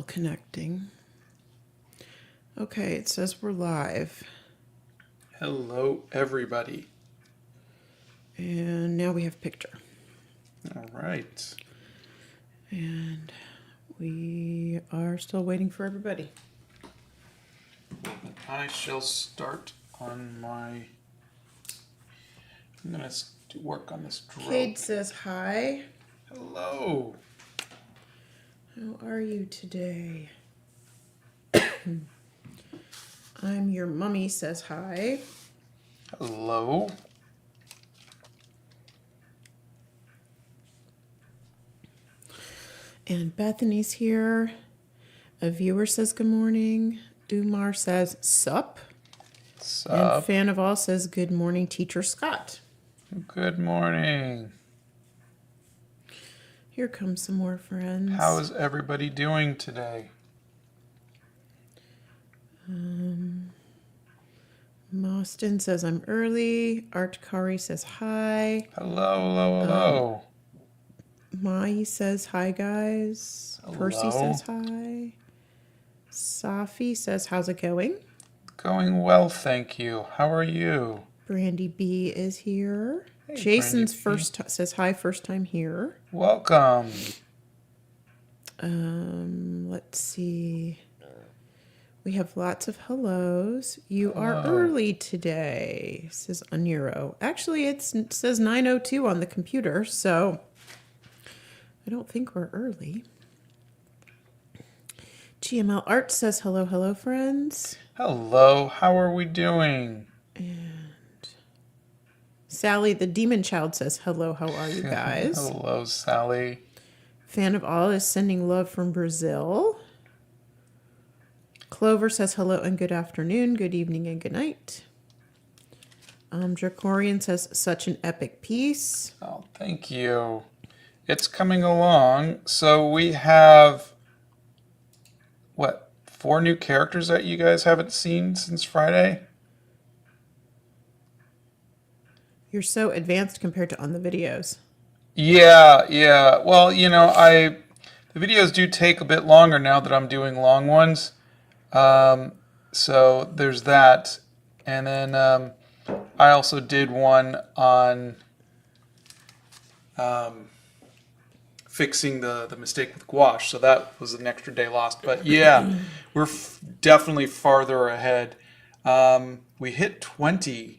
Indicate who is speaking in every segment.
Speaker 1: connecting. Okay, it says we're live.
Speaker 2: Hello, everybody.
Speaker 1: And now we have picture.
Speaker 2: All right.
Speaker 1: And we are still waiting for everybody.
Speaker 2: I shall start on my... I'm going to work on this drill.
Speaker 1: Cade says hi.
Speaker 2: Hello.
Speaker 1: How are you today? I'm your mummy says hi.
Speaker 2: Hello.
Speaker 1: And Bethany's here. A viewer says good morning. Dumar says sup.
Speaker 2: Sup.
Speaker 1: And Fan of All says good morning, Teacher Scott.
Speaker 2: Good morning.
Speaker 1: Here comes some more friends.
Speaker 2: How is everybody doing today?
Speaker 1: Mostyn says I'm early. Art Kari says hi.
Speaker 2: Hello.
Speaker 1: Mai says hi, guys.
Speaker 2: Hello.
Speaker 1: Percy says hi. Safi says how's it going?
Speaker 2: Going well, thank you. How are you?
Speaker 1: Brandy B is here.
Speaker 2: Hey,
Speaker 1: Jason's
Speaker 2: Brandy B.
Speaker 1: says hi, first time here.
Speaker 2: Welcome.
Speaker 1: Let's see. We have lots of hellos. You
Speaker 2: Hello.
Speaker 1: are early today, says Oniro. Actually, it says 9:02 on the computer, so I don't think we're early. GML Art says hello, friends.
Speaker 2: Hello, how are we doing?
Speaker 1: And Sally, the demon child, says hello, how are you guys?
Speaker 2: Hello, Sally.
Speaker 1: Fan of All is sending love from Brazil. Clover says hello and good afternoon, good evening, and good night. Dracorian says such an epic piece.
Speaker 2: Oh, thank you. It's coming along. So we have, 4 new characters that you guys haven't seen since Friday?
Speaker 1: You're so advanced compared to on the videos.
Speaker 2: Yeah. Well, the videos do take a bit longer now that I'm doing long ones. So there's that. And then I also did one on fixing the mistake with gouache. So that was an extra day lost. But yeah, we're definitely farther ahead. We hit 20.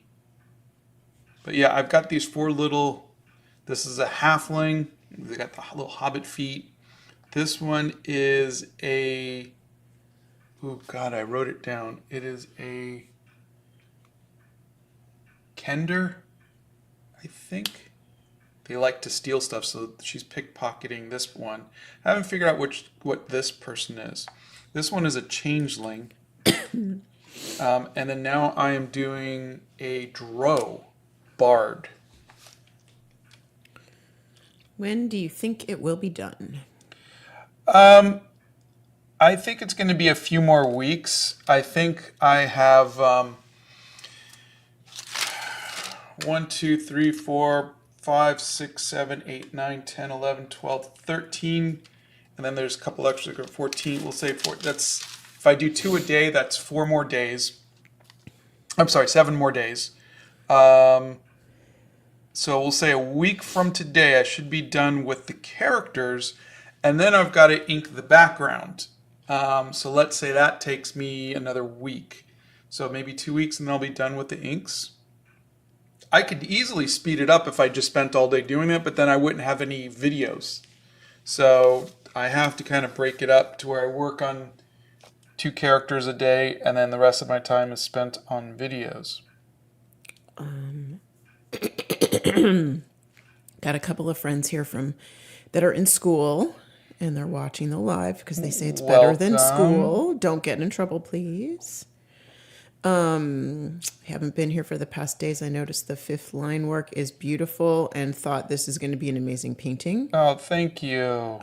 Speaker 2: But yeah, I've got these 4 little... This is a halfling. They got the little hobbit feet. This one is a... Oh, God, I wrote it down. It is a Kender, I think. They like to steal stuff, so she's pickpocketing this one. I haven't figured out what this person is. This one is a changeling. And then now I am doing a drow bard.
Speaker 1: When do you think it will be done?
Speaker 2: I think it's going to be a few more weeks. I think I have 1, 2, 3, 4, 5, 6, 7, 8, 9, 10, 11, 12, 13. And then there's a couple extra, 14. We'll say 4. That's, if I do 2 a day, that's 4 more days. I'm sorry, 7 more days. So we'll say a week from today, I should be done with the characters. And then I've got to ink the background. So let's say that takes me another week. So maybe 2 weeks and then I'll be done with the inks. I could easily speed it up if I just spent all day doing it, but then I wouldn't have any videos. So I have to kind of break it up to where I work on 2 characters a day and then the rest of my time is spent on videos.
Speaker 1: Got a couple of friends here that are in school. And they're watching the live because they say it's better than school. Don't get in trouble, please. Haven't been here for the past days. I noticed the 5th line work is beautiful and thought this is going to be an amazing painting.
Speaker 2: Oh, thank you.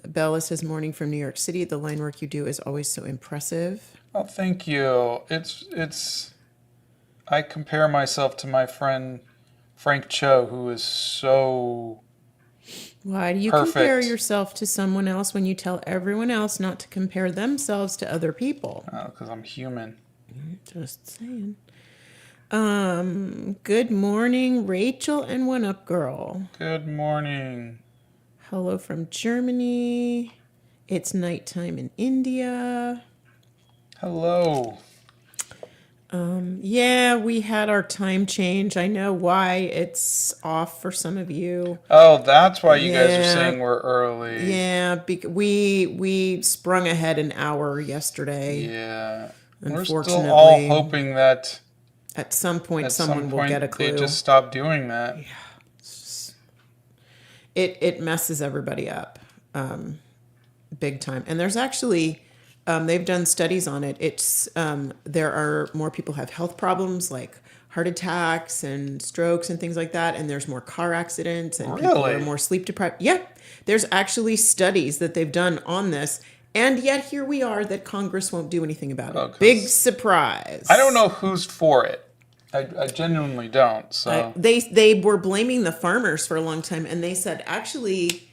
Speaker 1: Bella says, morning from New York City. The line work you do is always so impressive.
Speaker 2: Oh, thank you. I compare myself to my friend Frank Cho, who is so
Speaker 1: Why do you compare
Speaker 2: Perfect.
Speaker 1: yourself to someone else when you tell everyone else not to compare themselves to other people?
Speaker 2: Because I'm human.
Speaker 1: Just saying. Good morning, Rachel and One Up Girl.
Speaker 2: Good morning.
Speaker 1: Hello from Germany. It's nighttime in India.
Speaker 2: Hello.
Speaker 1: Yeah, we had our time change. I know why it's off for some of you.
Speaker 2: Oh, that's why you guys are
Speaker 1: Yeah,
Speaker 2: saying we're early.
Speaker 1: yeah. We sprung ahead an hour yesterday.
Speaker 2: Yeah. We're still all
Speaker 1: Unfortunately,
Speaker 2: hoping that
Speaker 1: at some point,
Speaker 2: at some
Speaker 1: someone will get a
Speaker 2: point they
Speaker 1: clue.
Speaker 2: just stop doing that.
Speaker 1: It messes everybody up, big time. And there's actually they've done studies on it. It's there are more people have health problems like heart attacks and strokes and things like that, and there's more car accidents and people are
Speaker 2: Really?
Speaker 1: more sleep deprived. Yeah, there's actually studies that they've done on this, and yet here we are that Congress won't do anything about
Speaker 2: Oh,
Speaker 1: it. Big
Speaker 2: 'cause
Speaker 1: surprise.
Speaker 2: I don't know who's for it. I genuinely don't. So
Speaker 1: They were blaming the farmers for a long time, and they said actually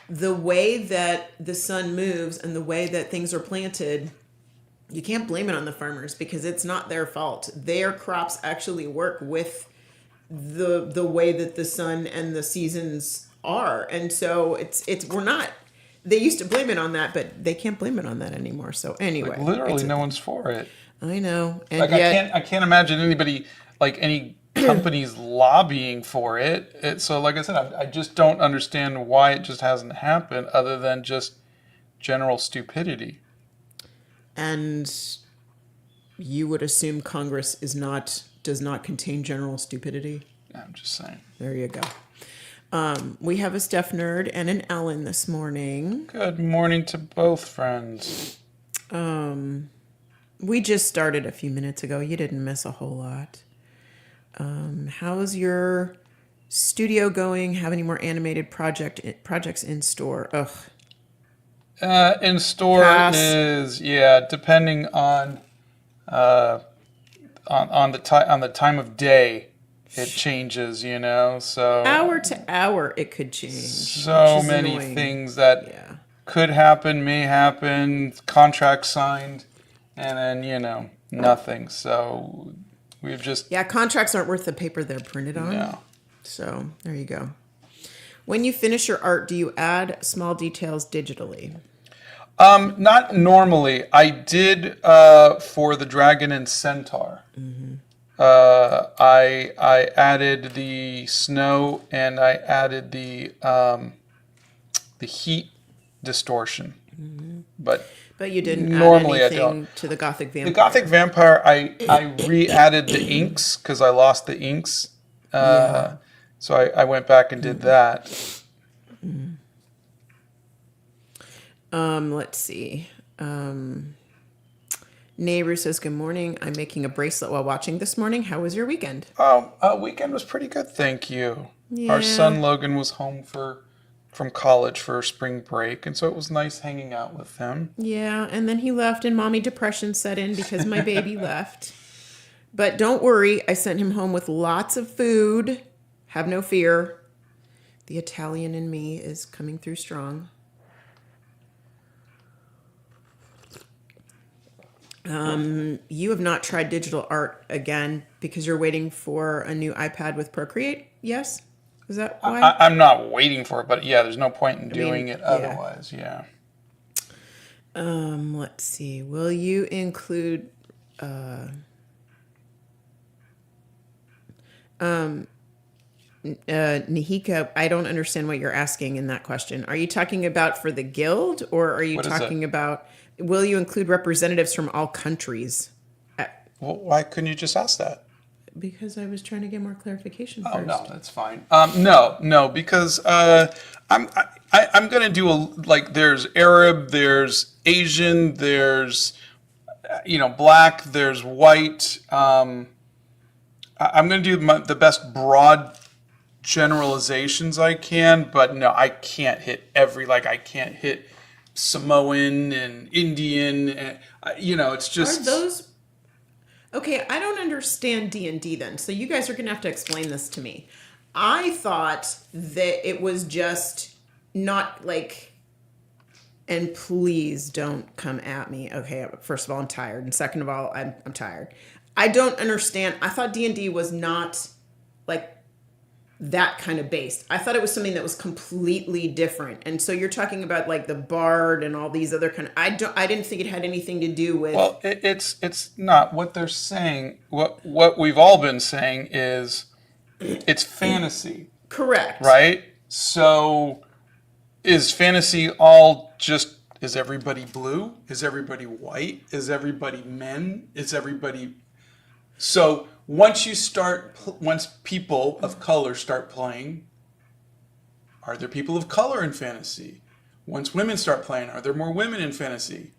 Speaker 1: the way that the sun moves and the way that things are planted, you can't blame it on the farmers because it's not their fault. Their crops actually work with the way that the sun and the seasons are, and so it's we're not. They used to blame it on that, but they can't blame it on that anymore. So anyway,
Speaker 2: like literally
Speaker 1: it's
Speaker 2: no one's for it.
Speaker 1: I know, and
Speaker 2: Like
Speaker 1: yet
Speaker 2: I can't imagine anybody like any companies lobbying for it. So like I said, I just don't understand why it just hasn't happened other than just general stupidity.
Speaker 1: and you would assume Congress does not contain general stupidity.
Speaker 2: I'm just saying.
Speaker 1: There you go. We have a Steph nerd and an Ellen this morning.
Speaker 2: Good morning to both friends.
Speaker 1: We just started a few minutes ago. You didn't miss a whole lot. How's your studio going? Have any more animated projects in store? Ugh.
Speaker 2: In store
Speaker 1: Pass.
Speaker 2: is depending on on the time of day, it changes. So
Speaker 1: Hour to hour, it could change.
Speaker 2: so
Speaker 1: which is
Speaker 2: many
Speaker 1: annoying.
Speaker 2: things that
Speaker 1: Yeah.
Speaker 2: could happen, may happen, contract signed, and then, nothing. So we've just,
Speaker 1: Yeah, contracts aren't worth the paper they're printed on.
Speaker 2: no.
Speaker 1: So there you go. When you finish your art, do you add small details digitally?
Speaker 2: Not normally. I did for the Dragon and Centaur. I added the snow and I added the heat distortion. But
Speaker 1: But you didn't
Speaker 2: normally I
Speaker 1: add
Speaker 2: don't.
Speaker 1: anything to the Gothic
Speaker 2: The
Speaker 1: Vampire.
Speaker 2: Gothic Vampire, I re-added the inks because I lost the inks. So I went back and did that.
Speaker 1: Let's see. Neighbor says, good morning. I'm making a bracelet while watching this morning. How was your weekend?
Speaker 2: Weekend was pretty good, thank you.
Speaker 1: Yeah.
Speaker 2: Our son Logan was home from college for spring break, and so it was nice hanging out with him.
Speaker 1: Yeah, and then he left and mommy depression set in because my baby left. But don't worry, I sent him home with lots of food. Have no fear. The Italian in me is coming through strong. You have not tried digital art again because you're waiting for a new iPad with Procreate? Yes? Is that why?
Speaker 2: I'm not waiting for it, but yeah, there's no point in doing it otherwise. Yeah.
Speaker 1: Let's see. Will you include Nihika? I don't understand what you're asking in that question. Are you talking about for the guild, or are you
Speaker 2: What is
Speaker 1: talking
Speaker 2: it?
Speaker 1: about will you include representatives from all countries?
Speaker 2: Well, why couldn't you just ask that?
Speaker 1: Because I was trying to get more clarification
Speaker 2: Oh
Speaker 1: first.
Speaker 2: no, that's fine. No, because I'm gonna do like there's Arab, there's Asian, there's black, there's white. I'm gonna do the best broad generalizations I can, but no, I can't hit I can't hit Samoan and Indian. And, it's just
Speaker 1: Are those okay? I don't understand D&D then, so you guys are gonna have to explain this to me. I thought that it was just not like, and please don't come at me. Okay, first of all, I'm tired, and second of all, I'm tired. I don't understand. I thought D&D was not like that kind of based. I thought it was something that was completely different. And so you're talking about like the bard and all these other kind of. I didn't think it had anything to do with.
Speaker 2: Well, it's not what they're saying. What we've all been saying is it's fantasy,
Speaker 1: Correct.
Speaker 2: right? So is fantasy all just, is everybody blue? Is everybody white? Is everybody men? Is everybody... So once people of color start playing, are there people of color in fantasy? Once women start playing, are there more women in fantasy?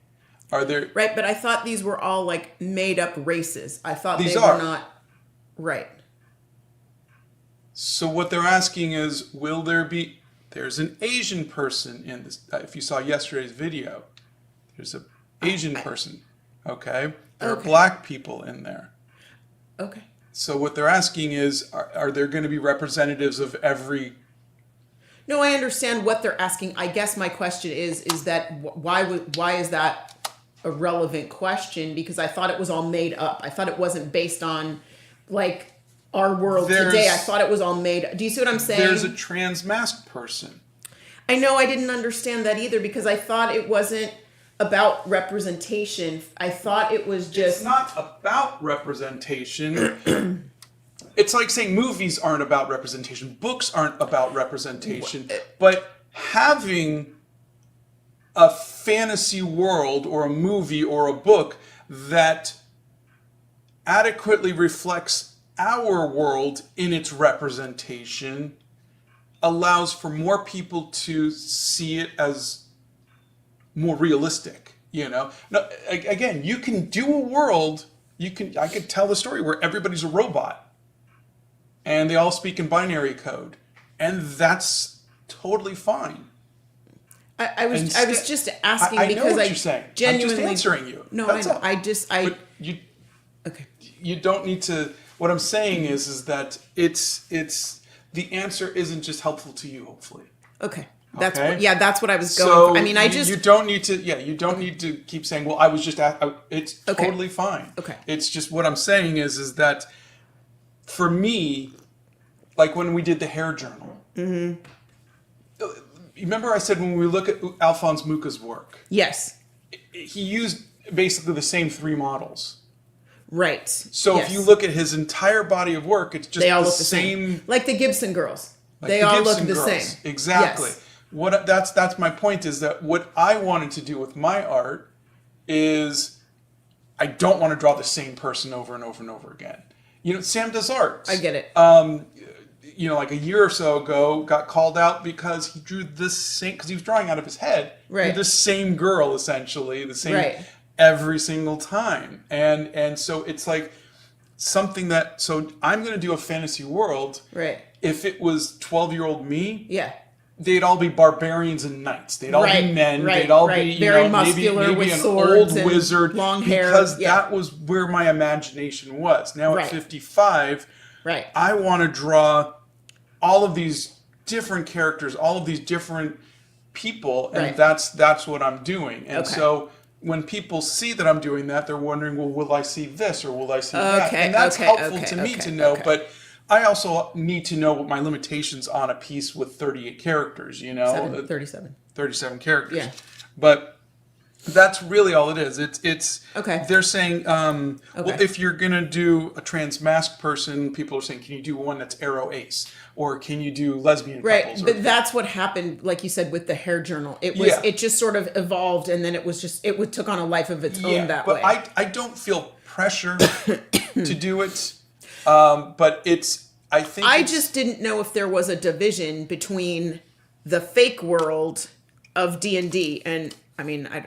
Speaker 2: Are there...
Speaker 1: Right, but I thought these were all like made up races. I thought
Speaker 2: These
Speaker 1: they
Speaker 2: are.
Speaker 1: were not... Right.
Speaker 2: So what they're asking is, will there be... There's an Asian person in this. If you saw yesterday's video, there's an Asian person. Okay? There are black people in there.
Speaker 1: Okay.
Speaker 2: So what they're asking is, are there going to be representatives of every...
Speaker 1: No, I understand what they're asking. I guess my question is that why is that a relevant question? Because I thought it was all made up. I thought it wasn't based on like our world today. I thought it was all made. Do you see what I'm saying?
Speaker 2: There's a trans masked person.
Speaker 1: I know I didn't understand that either because I thought it wasn't about representation. I thought it was just...
Speaker 2: It's not about representation. It's like saying movies aren't about representation. Books aren't about representation. But having a fantasy world or a movie or a book that adequately reflects our world in its representation allows for more people to see it as more realistic, you know? No, again, you can do a world, I could tell the story where everybody's a robot and they all speak in binary code, and that's totally fine.
Speaker 1: I was just asking
Speaker 2: I
Speaker 1: because
Speaker 2: know what you're saying.
Speaker 1: genuinely...
Speaker 2: I'm just answering you.
Speaker 1: No,
Speaker 2: that's
Speaker 1: I know.
Speaker 2: all. But
Speaker 1: Okay.
Speaker 2: You don't need to... What I'm saying is that it's the answer isn't just helpful to you, hopefully.
Speaker 1: Okay. That's
Speaker 2: Okay?
Speaker 1: that's what I was going
Speaker 2: So
Speaker 1: for. I mean,
Speaker 2: you don't need to... Yeah, you don't need to keep saying, well, I was just... It's totally fine.
Speaker 1: Okay.
Speaker 2: It's just what I'm saying is that for me, like when we did the hair journal, remember I said when we look at Alphonse Mucha's work,
Speaker 1: Yes.
Speaker 2: he used basically the same three models.
Speaker 1: Right.
Speaker 2: So
Speaker 1: Yes.
Speaker 2: if you look at his entire body of work, it's just
Speaker 1: They all
Speaker 2: the
Speaker 1: look the
Speaker 2: same.
Speaker 1: Like the Gibson girls.
Speaker 2: Like
Speaker 1: They
Speaker 2: the
Speaker 1: all
Speaker 2: Gibson
Speaker 1: look the
Speaker 2: girls.
Speaker 1: same.
Speaker 2: Exactly.
Speaker 1: Yes.
Speaker 2: That's my point, is that what I wanted to do with my art is I don't want to draw the same person over and over and over again. You know, Sam does art.
Speaker 1: I get it.
Speaker 2: You know, like a year or so ago, got called out because he drew this same, because he was drawing out of his head.
Speaker 1: Right.
Speaker 2: He drew the same girl, essentially, the same
Speaker 1: Right.
Speaker 2: every single time. And so it's like something that, so I'm going to do a fantasy world.
Speaker 1: Right.
Speaker 2: If it was 12-year-old me,
Speaker 1: Yeah.
Speaker 2: they'd all be barbarians and knights. They'd all be men.
Speaker 1: Right,
Speaker 2: They'd all
Speaker 1: right.
Speaker 2: be, you
Speaker 1: Very
Speaker 2: know,
Speaker 1: muscular
Speaker 2: maybe
Speaker 1: with
Speaker 2: an
Speaker 1: swords
Speaker 2: old
Speaker 1: and
Speaker 2: wizard.
Speaker 1: long hair.
Speaker 2: Because
Speaker 1: Yeah.
Speaker 2: that was where my imagination was. Now
Speaker 1: Right.
Speaker 2: at 55,
Speaker 1: Right.
Speaker 2: I want to draw all of these different characters, all of these different people, and
Speaker 1: Right.
Speaker 2: that's what I'm doing. And
Speaker 1: Okay.
Speaker 2: so when people see that I'm doing that, they're wondering, well, will I see this or will I see that?
Speaker 1: Okay,
Speaker 2: And that's
Speaker 1: okay,
Speaker 2: helpful
Speaker 1: okay,
Speaker 2: to me
Speaker 1: okay,
Speaker 2: to know,
Speaker 1: okay.
Speaker 2: but I also need to know what my limitations on a piece with 38 characters, you know?
Speaker 1: 37.
Speaker 2: 37 characters.
Speaker 1: Yeah.
Speaker 2: But that's really all it is. It's
Speaker 1: Okay.
Speaker 2: They're saying, well,
Speaker 1: Okay.
Speaker 2: if you're gonna do a trans masked person, people are saying, can you do one that's arrow ace, or can you do lesbian
Speaker 1: Right,
Speaker 2: couples?
Speaker 1: but that's what happened, like you said, with the hair journal. It was
Speaker 2: Yeah.
Speaker 1: it just sort of evolved, and then it took on a life of its own that
Speaker 2: but
Speaker 1: way.
Speaker 2: I don't feel pressure to do it. But I think
Speaker 1: I just didn't know if there was a division between the fake world of D&D and, I mean, I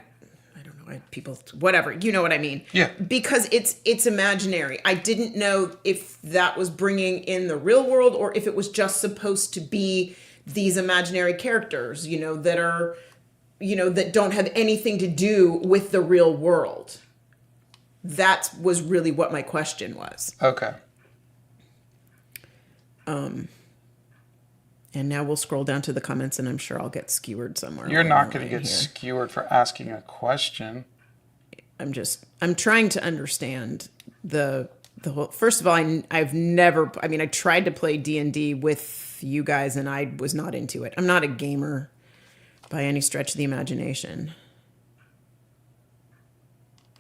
Speaker 1: don't know, people, whatever, you know what I mean?
Speaker 2: Yeah.
Speaker 1: Because it's imaginary. I didn't know if that was bringing in the real world or if it was just supposed to be these imaginary characters, you know, that are, you know, that don't have anything to do with the real world. That was really what my question was.
Speaker 2: Okay.
Speaker 1: And now we'll scroll down to the comments, and I'm sure I'll get skewered somewhere.
Speaker 2: You're
Speaker 1: along
Speaker 2: not
Speaker 1: the
Speaker 2: going to
Speaker 1: line
Speaker 2: get
Speaker 1: here.
Speaker 2: skewered for asking a question.
Speaker 1: I'm trying to understand the whole. First of all, I've never. I mean, I tried to play D&D with you guys, and I was not into it. I'm not a gamer by any stretch of the imagination.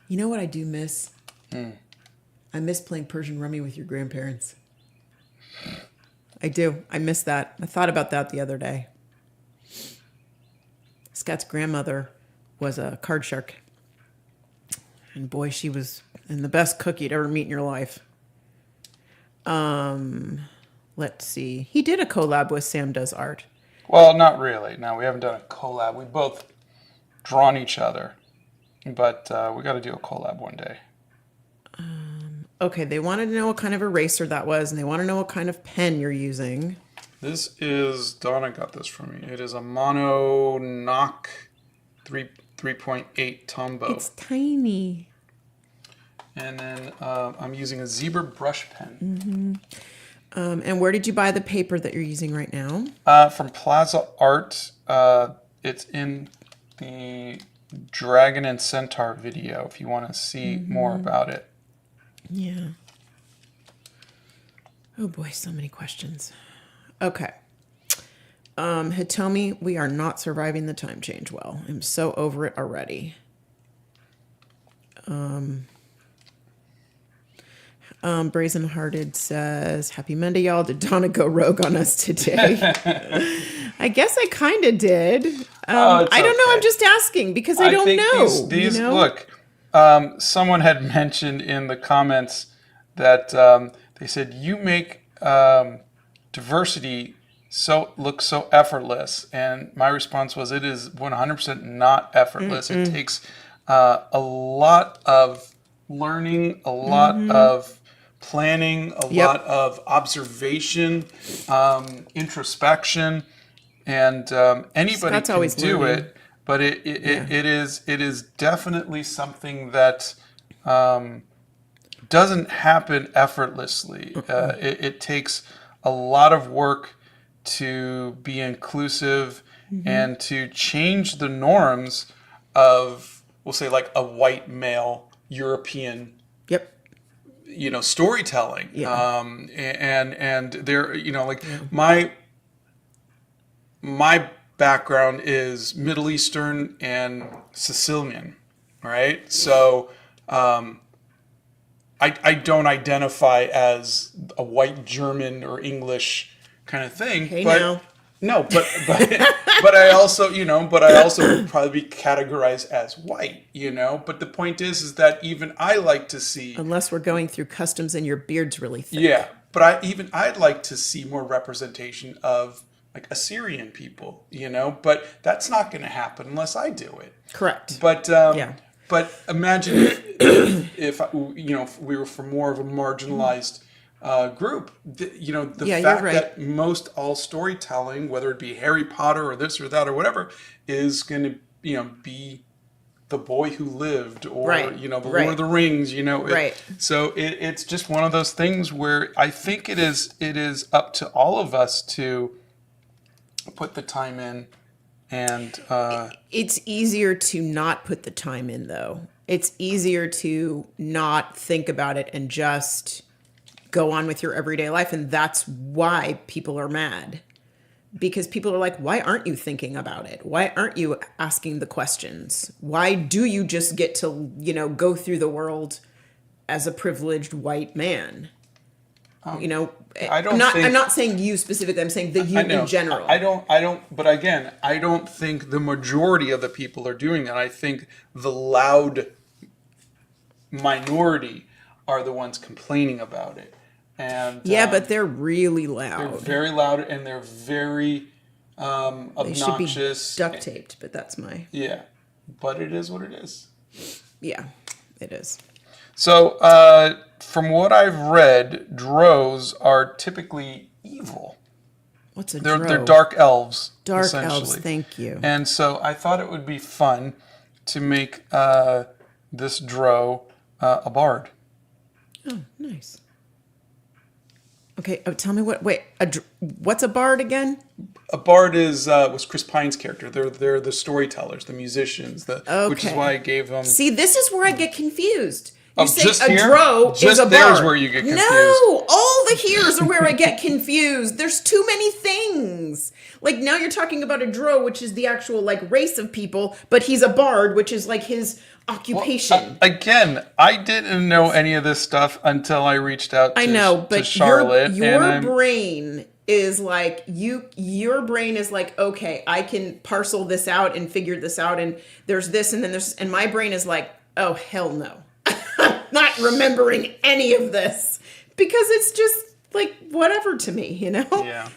Speaker 1: You know what I do miss? I miss playing Persian Rummy with your grandparents. I do. I miss that. I thought about that the other day. Scott's grandmother was a card shark. And boy, she was the best cook you'd ever meet in your life. Let's see. He did a collab with Sam Does Art.
Speaker 2: Well, not really. No, we haven't done a collab. We both drawn each other. But we got to do a collab one day.
Speaker 1: Okay, they wanted to know what kind of eraser that was, and they want to know what kind of pen you're using.
Speaker 2: This is, Donna got this from me. It is a Mono Knock 3.8 Tombow.
Speaker 1: It's tiny.
Speaker 2: And then I'm using a zebra brush pen.
Speaker 1: And where did you buy the paper that you're using right now?
Speaker 2: From Plaza Art. It's in the Dragon and Centaur video if you want to see more about it.
Speaker 1: Yeah. Oh boy, so many questions. Okay. Hitomi, we are not surviving the time change well. I'm so over it already. Brazen Hearted says, Happy Monday, y'all. Did Donna go rogue on us today? I guess I kind of did. I don't know. I'm just asking because I don't know.
Speaker 2: These
Speaker 1: you know?
Speaker 2: Look, someone had mentioned in the comments that they said, you make diversity look so effortless. And my response was, it is 100% not effortless. It takes a lot of learning, a lot of planning, a lot of observation, introspection, and anybody can do
Speaker 1: learning.
Speaker 2: it. But it is definitely something that doesn't happen effortlessly. It takes a lot of work to be inclusive and to change the norms of, we'll say, like a white male European storytelling. And there, like my background is Middle Eastern and Sicilian, right? So I don't identify as a white German or English kind of thing.
Speaker 1: Hey,
Speaker 2: but
Speaker 1: now.
Speaker 2: no, but I also would probably be categorized as white, But the point is that even I like to see,
Speaker 1: Unless we're going through customs and your beard's really thick.
Speaker 2: yeah, but I'd like to see more representation of like Assyrian people, But that's not going to happen unless I do it.
Speaker 1: Correct.
Speaker 2: But but imagine if we were from more of a marginalized group. The fact that most all storytelling, whether it be Harry Potter or this or that or whatever, is going to be The Boy Who Lived or the Lord of the Rings. So it's just one of those things where I think it is up to all of us to put the time in. And
Speaker 1: it's easier to not put the time in, though. It's easier to not think about it and just go on with your everyday life. And that's why people are mad. Because people are like, why aren't you thinking about it? Why aren't you asking the questions? Why do you just get to, go through the world as a privileged white man? I'm not saying you specifically. I'm saying the you in general.
Speaker 2: But again, I don't think the majority of the people are doing that. I think the loud minority are the ones complaining about it. And
Speaker 1: but they're really loud.
Speaker 2: They're very loud and they're very obnoxious.
Speaker 1: They should be duct taped, but that's my...
Speaker 2: Yeah, but it is what it is.
Speaker 1: Yeah, it is.
Speaker 2: So, from what I've read, drows are typically evil.
Speaker 1: What's a drow?
Speaker 2: They're dark elves.
Speaker 1: Dark elves, thank you.
Speaker 2: And so I thought it would be fun to make this drow a bard.
Speaker 1: Oh, nice. Okay, tell me what's a bard again?
Speaker 2: A bard was Chris Pine's character. They're the storytellers, the musicians, which is
Speaker 1: Okay.
Speaker 2: why I gave them.
Speaker 1: See, this is where I get confused. You
Speaker 2: Oh,
Speaker 1: say
Speaker 2: just
Speaker 1: a
Speaker 2: here?
Speaker 1: dro is
Speaker 2: Just
Speaker 1: a
Speaker 2: there's
Speaker 1: bard.
Speaker 2: where you get confused.
Speaker 1: No, all the here's are where I get confused. There's too many things. Like now you're talking about a dro, which is the actual like race of people, but he's a bard, which is like his occupation.
Speaker 2: Again, I didn't know any of this stuff until I reached out to,
Speaker 1: I know,
Speaker 2: to
Speaker 1: but
Speaker 2: Charlotte.
Speaker 1: your brain is like your brain is like, okay, I can parcel this out and figure this out, and there's this and then there's, and my brain is like, oh hell no. I'm not remembering any of this because it's just like whatever to me, you know?
Speaker 2: Yeah.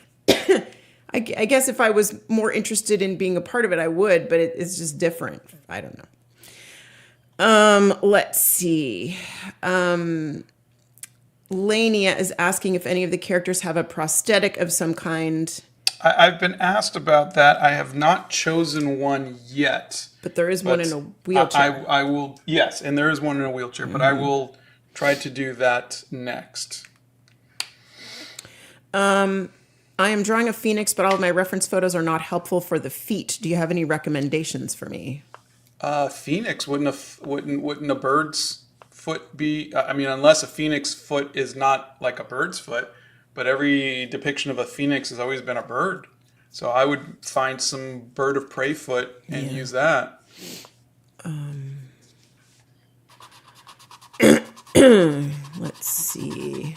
Speaker 1: I guess if I was more interested in being a part of it, I would, but it's just different. I don't know. Let's see. Lania is asking if any of the characters have a prosthetic of some kind.
Speaker 2: I've been asked about that. I have not chosen one yet.
Speaker 1: But there is one in a wheelchair.
Speaker 2: I will, yes, and there is one in a wheelchair, but I will try to do that next.
Speaker 1: I am drawing a phoenix, but all of my reference photos are not helpful for the feet. Do you have any recommendations for me?
Speaker 2: Phoenix wouldn't a bird's foot be? I mean, unless a phoenix foot is not like a bird's foot, but every depiction of a phoenix has always been a bird. So I would find some bird of prey foot and use that.
Speaker 1: Let's see.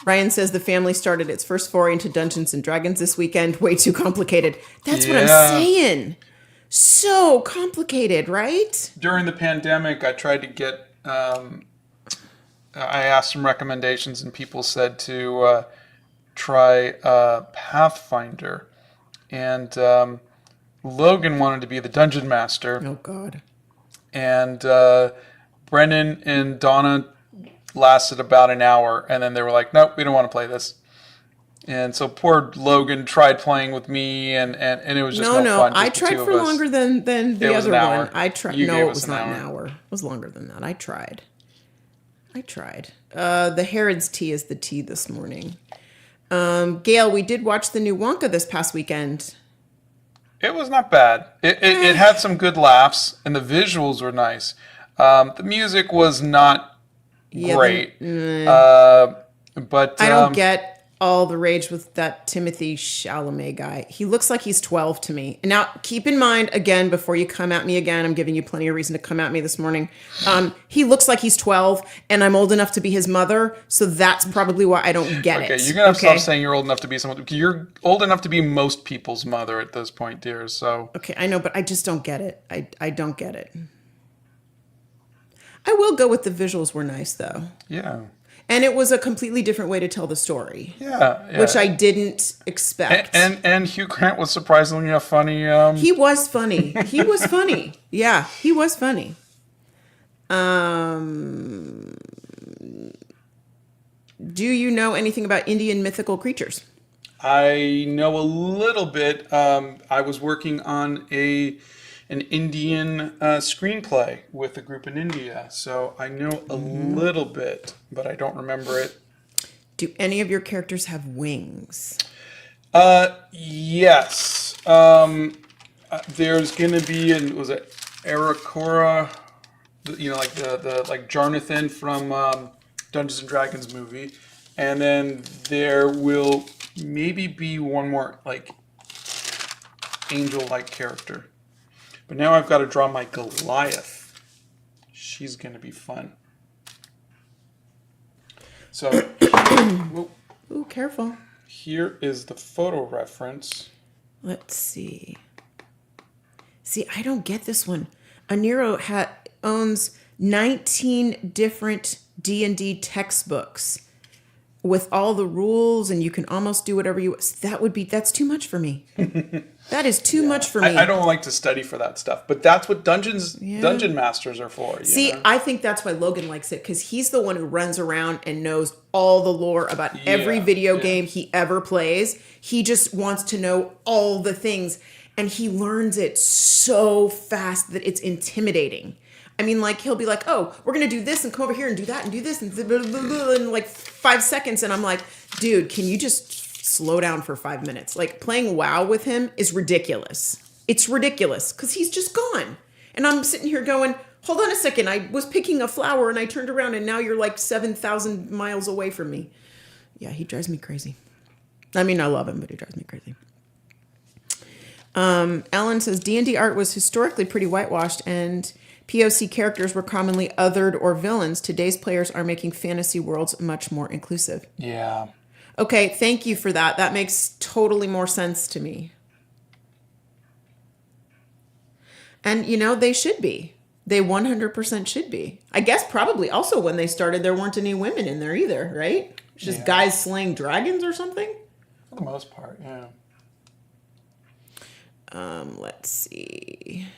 Speaker 1: Ryan says the family started its first foray into Dungeons and Dragons this weekend. Way too complicated. That's what I'm saying. So complicated, right?
Speaker 2: During the pandemic, I tried to get. I asked some recommendations, and people said to try Pathfinder, and Logan wanted to be the dungeon master.
Speaker 1: Oh God.
Speaker 2: And Brennan and Donna lasted about an hour, and then they were like, "Nope, we don't want to play this." And so poor Logan tried playing with me, and it was just no fun.
Speaker 1: I tried for longer than the other one. I tried. No, it was not an hour. It was longer than that. I tried. The Harrods tea is the tea this morning. Gail, we did watch the new Wonka this past weekend.
Speaker 2: It was not bad. It had some good laughs, and the visuals were nice. The music was not great. But
Speaker 1: I don't get all the rage with that Timothée Chalamet guy. He looks like he's 12 to me. And now, keep in mind, again, before you come at me again, I'm giving you plenty of reason to come at me this morning. He looks like he's 12, and I'm old enough to be his mother, so that's probably why I don't get it.
Speaker 2: Okay, you're going to stop saying you're old enough to be someone. You're old enough to be most people's mother at this point, dear, so...
Speaker 1: Okay, I know, but I just don't get it. I don't get it. I will go with the visuals were nice, though.
Speaker 2: Yeah.
Speaker 1: And it was a completely different way to tell the story.
Speaker 2: Yeah.
Speaker 1: Which I didn't expect.
Speaker 2: And Hugh Grant was surprisingly funny.
Speaker 1: He was funny. Yeah, he was funny. Do you know anything about Indian mythical creatures?
Speaker 2: I know a little bit. I was working on an Indian screenplay with a group in India, so I know a little bit, but I don't remember it.
Speaker 1: Do any of your characters have wings?
Speaker 2: Yes. There's gonna be was it Arakora? Like the like Jonathan from Dungeons and Dragons movie, and then there will maybe be one more like angel-like character. But now I've got to draw my Goliath. She's going to be fun. So,
Speaker 1: Ooh, careful.
Speaker 2: Here is the photo reference.
Speaker 1: Let's see. See, I don't get this one. Aniro owns 19 different D&D textbooks with all the rules, and you can almost do whatever you... That's too much for me. That is too much for me.
Speaker 2: I don't like to study for that stuff, but that's what dungeon masters are for.
Speaker 1: See, I think that's why Logan likes it, because he's the one who runs around and knows all the lore about every video game he ever plays. He just wants to know all the things, and he learns it so fast that it's intimidating. I mean, like, he'll be like, oh, we're going to do this and come over here and do that and do this and blah, blah, blah, in like 5 seconds. And I'm like, dude, can you just slow down for 5 minutes? Like, playing WoW with him is ridiculous. It's ridiculous because he's just gone. And I'm sitting here going, hold on a second. I was picking a flower and I turned around and now you're like 7,000 miles away from me. Yeah, he drives me crazy. I mean, I love him, but he drives me crazy. Ellen says D&D art was historically pretty whitewashed and POC characters were commonly othered or villains. Today's players are making fantasy worlds much more inclusive.
Speaker 2: Yeah.
Speaker 1: Okay, thank you for that. That makes totally more sense to me. And, you know, they should be. They 100% should be. I guess probably also when they started, there weren't any women in there either, right? It's just guys slaying dragons or something?
Speaker 2: For the most part, yeah.
Speaker 1: Let's see.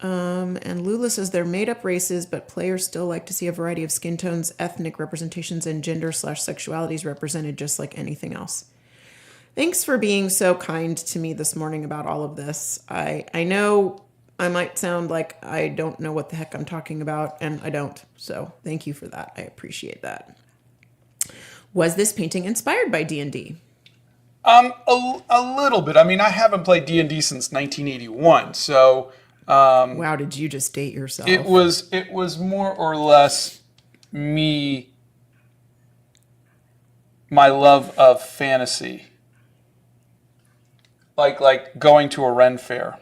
Speaker 1: And Lula says they're made up races, but players still like to see a variety of skin tones, ethnic representations, and gender/sexualities represented just like anything else. Thanks for being so kind to me this morning about all of this. I know I might sound like I don't know what the heck I'm talking about, and I don't. So thank you for that. I appreciate that. Was this painting inspired by D&D?
Speaker 2: A little bit. I mean, I haven't played D&D since 1981, so
Speaker 1: Wow, did you just date yourself?
Speaker 2: it was more or less me, my love of fantasy, like going to a Ren fair.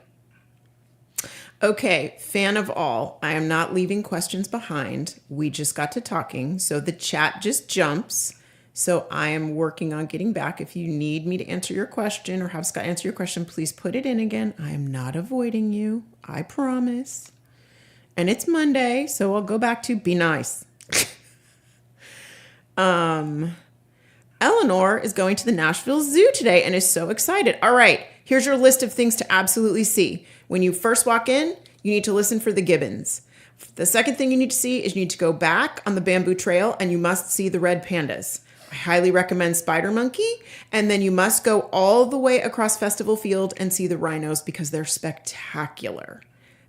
Speaker 1: Okay, fan of all. I am not leaving questions behind. We just got to talking, so the chat just jumps. So I am working on getting back. If you need me to answer your question or have Scott answer your question, please put it in again. I am not avoiding you. I promise. And it's Monday, so I'll go back to be nice. Eleanor is going to the Nashville Zoo today and is so excited. All right, here's your list of things to absolutely see. When you first walk in, you need to listen for the gibbons. The second thing you need to see is you need to go back on the bamboo trail and you must see the red pandas. I highly recommend Spider Monkey. And then you must go all the way across Festival Field and see the rhinos because they're spectacular.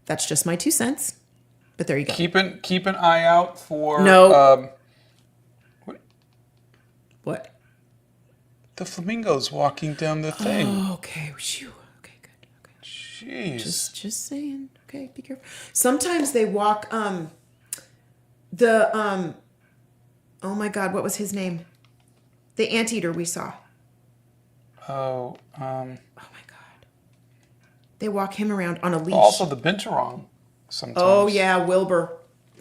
Speaker 1: That's just my 2 cents. But there you go.
Speaker 2: Keep an eye out for
Speaker 1: What?
Speaker 2: the flamingos walking down the thing.
Speaker 1: Oh, okay. Phew. Okay, good. Okay.
Speaker 2: Jeez.
Speaker 1: Just saying. Okay, be careful. Sometimes they walk oh my God, what was his name? The anteater we saw.
Speaker 2: Oh
Speaker 1: my God. They walk him around on a leash.
Speaker 2: Also the binturong sometimes.
Speaker 1: Oh yeah, Wilbur.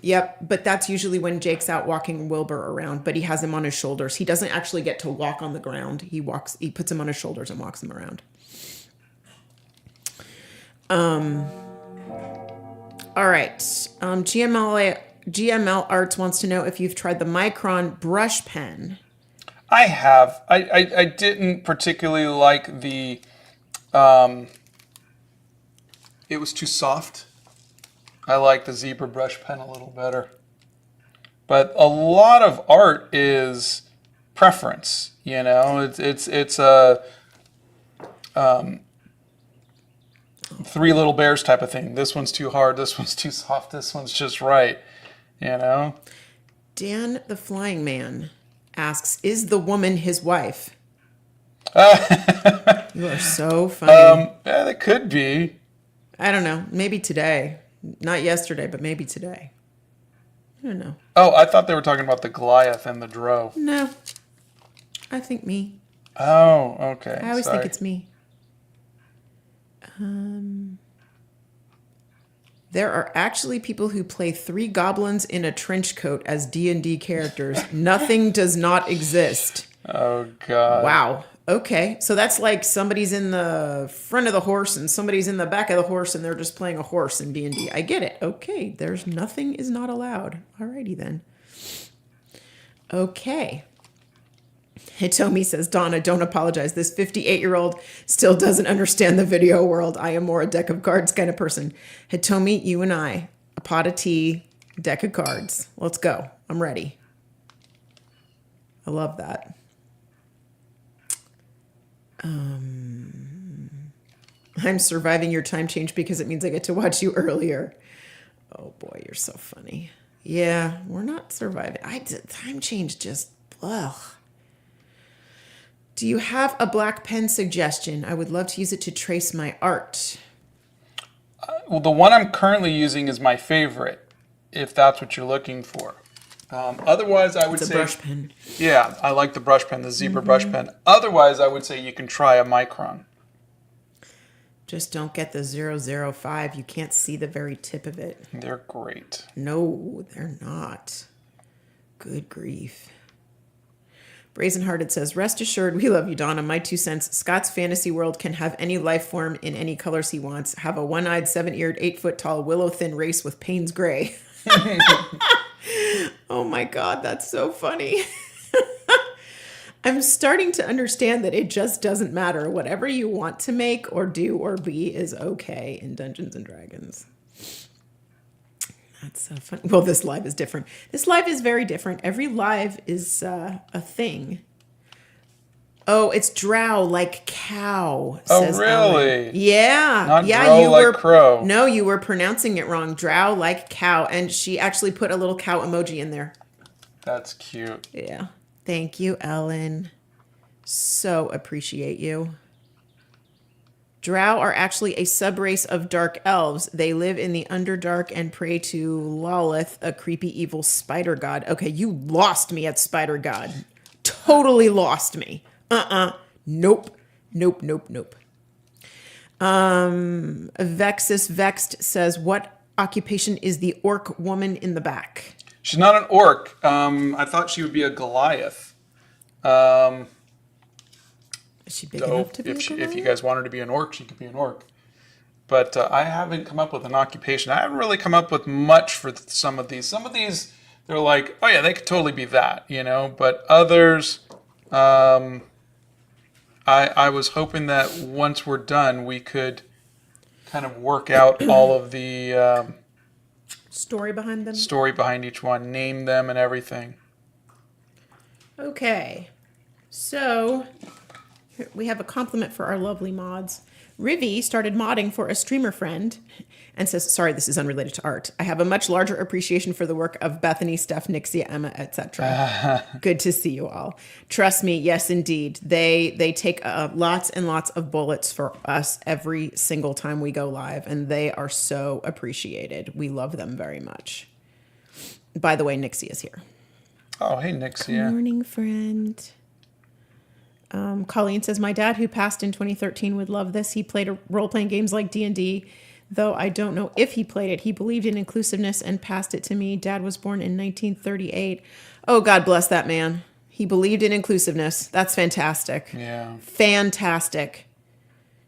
Speaker 1: Yep, but that's usually when Jake's out walking Wilbur around, but he has him on his shoulders. He doesn't actually get to walk on the ground. He puts him on his shoulders and walks him around. All right. GML Arts wants to know if you've tried the Micron brush pen.
Speaker 2: I have. I didn't particularly like the it was too soft. I like the zebra brush pen a little better. But a lot of art is preference, you know. It's a Three Little Bears type of thing. This one's too hard, this one's too soft, this one's just right, you know.
Speaker 1: Dan the Flying Man asks, is the woman his wife? You are so funny.
Speaker 2: Yeah, it could be.
Speaker 1: I don't know. Maybe today. Not yesterday, but maybe today. I don't know.
Speaker 2: Oh, I thought they were talking about the Goliath and the Drow.
Speaker 1: No. I think me.
Speaker 2: Oh, okay.
Speaker 1: I always think it's me. There are actually people who play 3 goblins in a trench coat as D&D characters. Nothing does not exist.
Speaker 2: Oh, God.
Speaker 1: Wow. Okay. So that's like somebody's in the front of the horse and somebody's in the back of the horse and they're just playing a horse in D&D. I get it. Okay. There's nothing is not allowed. Alrighty then. Okay. Hitomi says, Donna, don't apologize. This 58-year-old still doesn't understand the video world. I am more a deck of cards kind of person. Hitomi, you and I, a pot of tea, deck of cards. Let's go. I'm ready. I love that. I'm surviving your time change because it means I get to watch you earlier. Oh boy, you're so funny. Yeah, we're not surviving. Time change just, ugh. Do you have a black pen suggestion? I would love to use it to trace my art.
Speaker 2: Well, the one I'm currently using is my favorite, if that's what you're looking for. Otherwise, I would
Speaker 1: It's a
Speaker 2: say...
Speaker 1: brush pen.
Speaker 2: Yeah, I like the brush pen, the zebra brush pen. Otherwise, I would say you can try a micron.
Speaker 1: Just don't get the 005. You can't see the very tip of it.
Speaker 2: They're great.
Speaker 1: No, they're not. Good grief. Brazen-Hearted says, rest assured, we love you, Donna. My 2 cents. Scott's fantasy world can have any life form in any colors he wants. Have a one-eyed, 7-eared, 8-foot-tall, willow-thin race with Payne's Gray. Oh my God, that's so funny. I'm starting to understand that it just doesn't matter. Whatever you want to make or do or be is okay in Dungeons and Dragons. That's so funny. Well, this live is different. This live is very different. Every live is a thing. Oh, it's drow like cow. Says
Speaker 2: Oh, really?
Speaker 1: Ellen. Yeah.
Speaker 2: Not
Speaker 1: yeah,
Speaker 2: drow
Speaker 1: you
Speaker 2: like
Speaker 1: were,
Speaker 2: crow.
Speaker 1: No, you were pronouncing it wrong. Drow like cow. And she actually put a little cow emoji in there.
Speaker 2: That's cute.
Speaker 1: Yeah. Thank you, Ellen. So appreciate you. Drow are actually a subrace of dark elves. They live in the Underdark and pray to Lolith, a creepy evil spider god. Okay, you lost me at spider god. Totally lost me. Nope. Vexus Vexed says, what occupation is the orc woman in the back?
Speaker 2: She's not an orc. I thought she would be a Goliath.
Speaker 1: Is she big
Speaker 2: So
Speaker 1: enough to be a
Speaker 2: if you guys want her to be an orc, she could be an orc. But I haven't come up with an occupation. I haven't really come up with much for some of these. Some of these, they're like, oh yeah, they could totally be that, you know. But others, I was hoping that once we're done, we could kind of work out all of the
Speaker 1: Story behind them?
Speaker 2: story behind each one, name them and everything.
Speaker 1: Okay. So, we have a compliment for our lovely mods. Rivi started modding for a streamer friend and says, sorry, this is unrelated to art. I have a much larger appreciation for the work of Bethany, Steph, Nixia, Emma, etc. Good to see you all. Trust me, yes, indeed. They take lots and lots of bullets for us every single time we go live, and they are so appreciated. We love them very much. By the way, Nixia is here.
Speaker 2: Oh, hey, Nixia.
Speaker 1: Good morning, friend. Colleen says, my dad, who passed in 2013, would love this. He played role-playing games like D&D, though I don't know if he played it. He believed in inclusiveness and passed it to me. Dad was born in 1938. Oh, God bless that man. He believed in inclusiveness. That's fantastic.
Speaker 2: Yeah.
Speaker 1: Fantastic.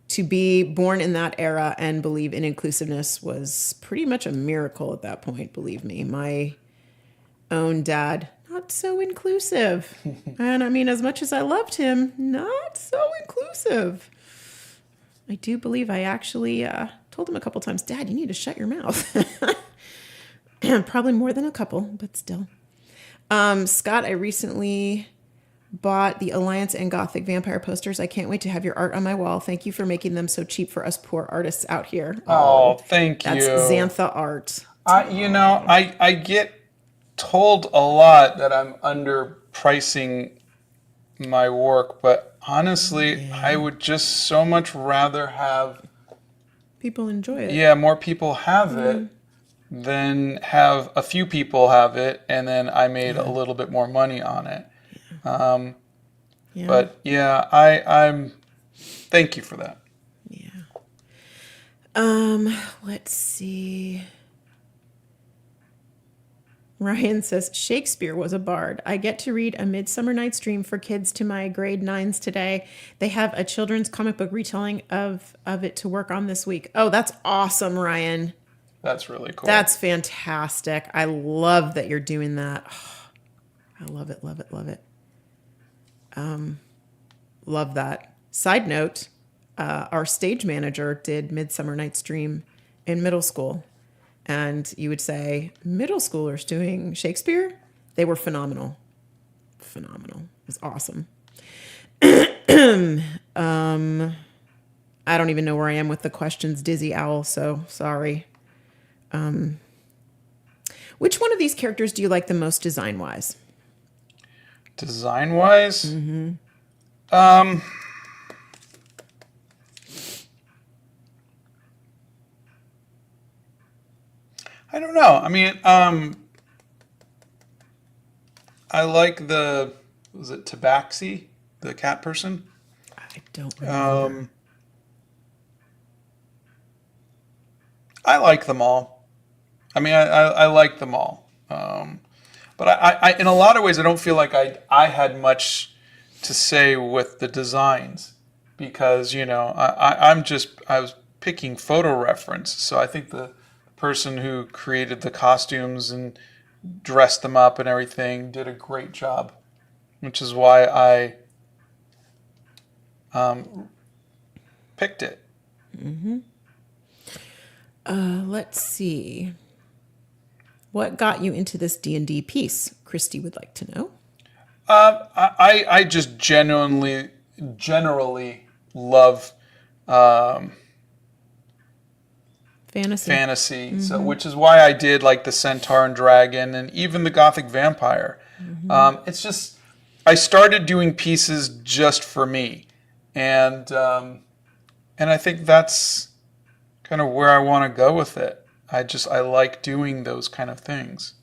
Speaker 1: To be born in that era and believe in inclusiveness was pretty much a miracle at that point, believe me. My own dad, not so inclusive. And I mean, as much as I loved him, not so inclusive. I do believe I actually told him a couple times, Dad, you need to shut your mouth. Probably more than a couple, but still. Scott, I recently bought the Alliance and Gothic Vampire posters. I can't wait to have your art on my wall. Thank you for making them so cheap for us poor artists out here.
Speaker 2: Oh, thank you.
Speaker 1: That's Xantha art.
Speaker 2: I get told a lot that I'm underpricing my work, but honestly, I would just so much rather have
Speaker 1: people enjoy it.
Speaker 2: Yeah, more people have it than have a few people have it, and then I made a little bit more money on it. But yeah, I'm. Thank you for that.
Speaker 1: Yeah. Let's see. Ryan says, Shakespeare was a bard. I get to read A Midsummer Night's Dream for kids to my grade 9s today. They have a children's comic book retelling of it to work on this week. Oh, that's awesome, Ryan.
Speaker 2: That's really cool.
Speaker 1: That's fantastic. I love that you're doing that. Oh, I love it, love it, love it. Love that. Side note, our stage manager did Midsummer Night's Dream in middle school. And you would say, middle schoolers doing Shakespeare? They were phenomenal. Phenomenal. It was awesome. I don't even know where I am with the questions, Dizzy Owl, so sorry. Which one of these characters do you like the most design-wise?
Speaker 2: Design-wise? I don't know. I mean, I like was it Tabaxi, the cat person?
Speaker 1: I don't remember.
Speaker 2: I like them all. I mean, I like them all. But I, in a lot of ways, I don't feel like I had much to say with the designs because, you know, I was picking photo reference. So I think the person who created the costumes and dressed them up and everything did a great job, which is why I picked it.
Speaker 1: Let's see. What got you into this D&D piece? Christy would like to know.
Speaker 2: I just generally love fantasy. So, which is why I did like the Centaur and Dragon and even the Gothic Vampire. It's just I started doing pieces just for me, and I think that's kind of where I want to go with it. I like doing those kind of things.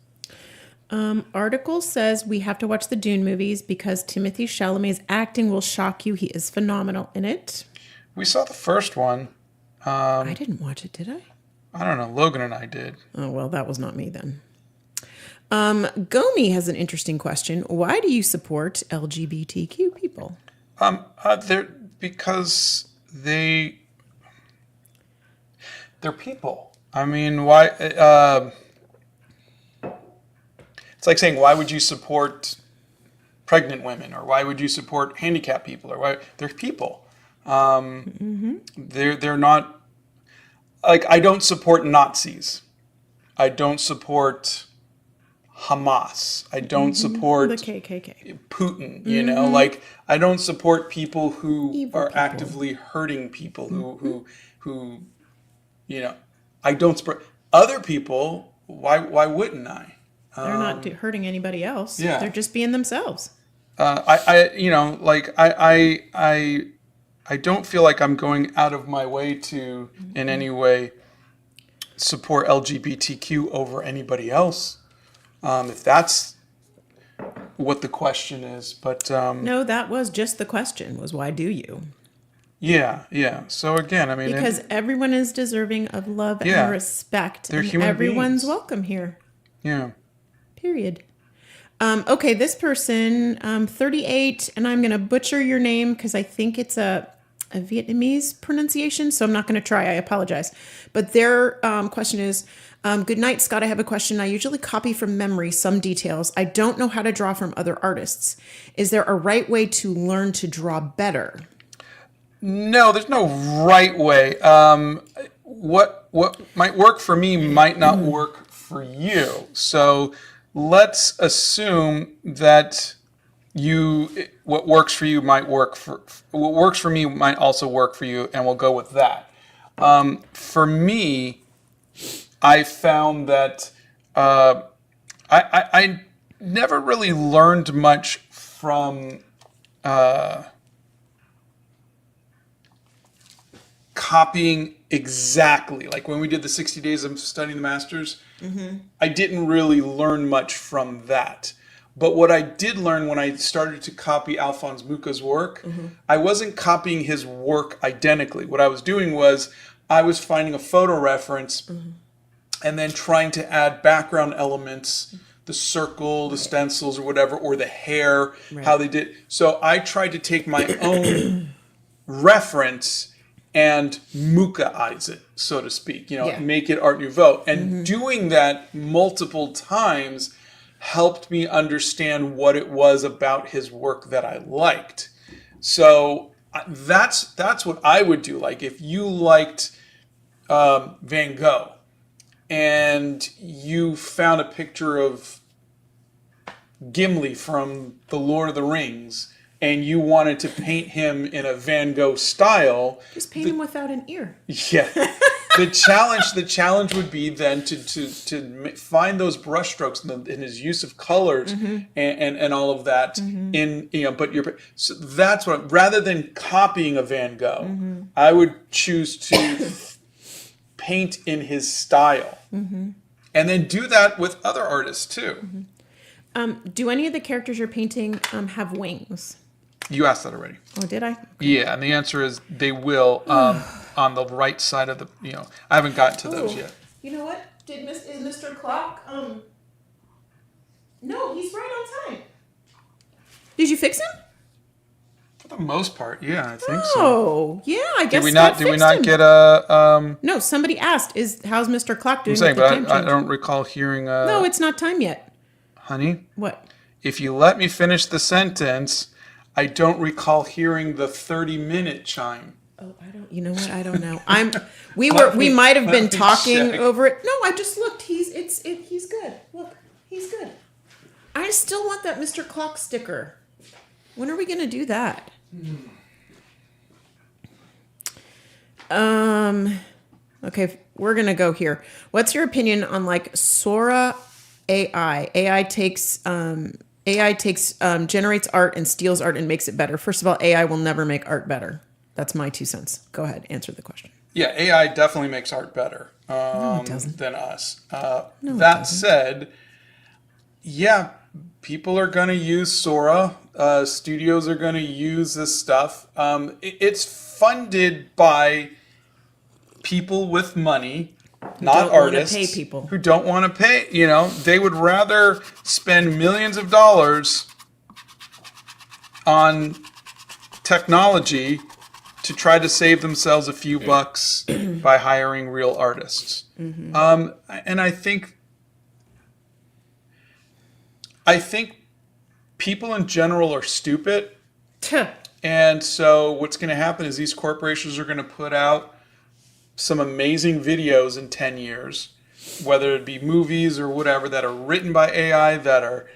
Speaker 1: Article says we have to watch the Dune movies because Timothée Chalamet's acting will shock you. He is phenomenal in it.
Speaker 2: We saw the first one.
Speaker 1: I didn't watch it, did I?
Speaker 2: I don't know. Logan and I did.
Speaker 1: Oh, well, that was not me then. Gomi has an interesting question. Why do you support LGBTQ people?
Speaker 2: Because they're people. I mean, why? It's like saying, why would you support pregnant women, or why would you support handicapped people, or why? They're people. They're not like I don't support Nazis. I don't support Hamas. I don't support
Speaker 1: The KKK.
Speaker 2: Putin. You know, like I don't support people who
Speaker 1: Evil
Speaker 2: are
Speaker 1: people.
Speaker 2: actively hurting people. Who, you know, I don't support other people. Why wouldn't I?
Speaker 1: They're not hurting anybody else.
Speaker 2: Yeah.
Speaker 1: They're just being themselves.
Speaker 2: You know, like I don't feel like I'm going out of my way to in any way support LGBTQ over anybody else. If that's what the question is, but
Speaker 1: No, that was just the question, was why do you?
Speaker 2: yeah. So again, I mean,
Speaker 1: Because everyone is deserving of love
Speaker 2: Yeah.
Speaker 1: and respect.
Speaker 2: They're
Speaker 1: and
Speaker 2: human
Speaker 1: everyone's
Speaker 2: beings.
Speaker 1: welcome here.
Speaker 2: yeah.
Speaker 1: Period. Okay, this person, 38, and I'm going to butcher your name because I think it's a Vietnamese pronunciation, so I'm not going to try. I apologize. But their question is, good night, Scott. I have a question. I usually copy from memory some details. I don't know how to draw from other artists. Is there a right way to learn to draw better?
Speaker 2: No, there's no right way. What might work for me might not work for you. So let's assume that what works for you might work for what works for me might also work for you, and we'll go with that. For me, I found that I never really learned much from copying exactly. Like when we did the 60 days of studying the masters, I didn't really learn much from that. But what I did learn when I started to copy Alphonse Mucha's work, I wasn't copying his work identically. What I was doing was I was finding a photo reference and then trying to add background elements, the circle, the stencils or whatever, or the hair, how they did. So I tried to take my own reference and Mucha-ize it, so to speak, make it Art Nouveau. And doing that multiple times helped me understand what it was about his work that I liked. So that's what I would do. Like if you liked Van Gogh and you found a picture of Gimli from The Lord of the Rings and you wanted to paint him in a Van Gogh style,
Speaker 1: Just paint him without an ear.
Speaker 2: yeah. The challenge would be then to find those brushstrokes in his use of colors and all of that in so that's what, rather than copying a Van Gogh, I would choose to paint in his style, and then do that with other artists too.
Speaker 1: Do any of the characters you're painting have wings?
Speaker 2: You asked that already.
Speaker 1: Oh, did I?
Speaker 2: Yeah, and the answer is they will on the right side of the. I haven't gotten to those yet.
Speaker 1: You know what? Is Mr. Clock? No, he's right on time. Did you fix him?
Speaker 2: For the most part, yeah, I think so.
Speaker 1: Oh, yeah, I guess.
Speaker 2: Did we not get a?
Speaker 1: No, somebody asked, how's Mr. Clock doing?
Speaker 2: I'm saying,
Speaker 1: with the
Speaker 2: but
Speaker 1: time
Speaker 2: I
Speaker 1: change?
Speaker 2: don't recall hearing.
Speaker 1: No, it's not time yet.
Speaker 2: Honey,
Speaker 1: What?
Speaker 2: if you let me finish the sentence, I don't recall hearing the 30-minute chime.
Speaker 1: Oh, I don't. You know what? I don't know. We might have been talking
Speaker 2: check.
Speaker 1: over it. No, I just looked. He's good. Look, he's good. I still want that Mr. Clock sticker. When are we gonna do that? Okay, we're gonna go here. What's your opinion on like Sora AI? AI generates art and steals art and makes it better. First of all, AI will never make art better. That's my 2 cents. Go ahead, answer the question.
Speaker 2: Yeah, AI definitely makes art better than us. That said, yeah, people are going to use Sora. Studios are going to use this stuff. It's funded by people with money, not artists
Speaker 1: pay people
Speaker 2: who don't want to pay. They would rather spend millions of dollars on technology to try to save themselves a few bucks by hiring real artists. And I think people in general are stupid. And so what's going to happen is these corporations are going to put out some amazing videos in 10 years, whether it be movies or whatever, that are written by AI, that are,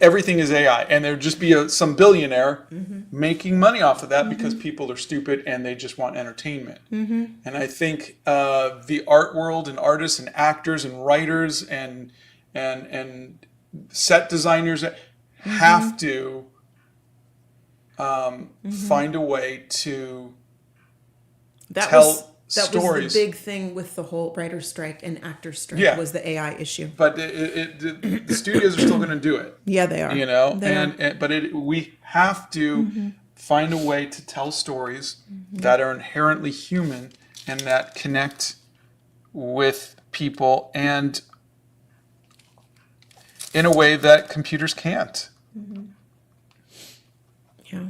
Speaker 2: everything is AI. And there'd just be some billionaire making money off of that because people are stupid and they just want entertainment. And I think the art world and artists and actors and writers and set designers have to find a way to tell stories.
Speaker 1: That was the big thing with the whole writer's strike and actor's strike was the AI issue.
Speaker 2: But the studios are still going to do it.
Speaker 1: Yeah, they are.
Speaker 2: We have to find a way to tell stories that are inherently human and that connect with people and in a way that computers can't.
Speaker 1: Yeah.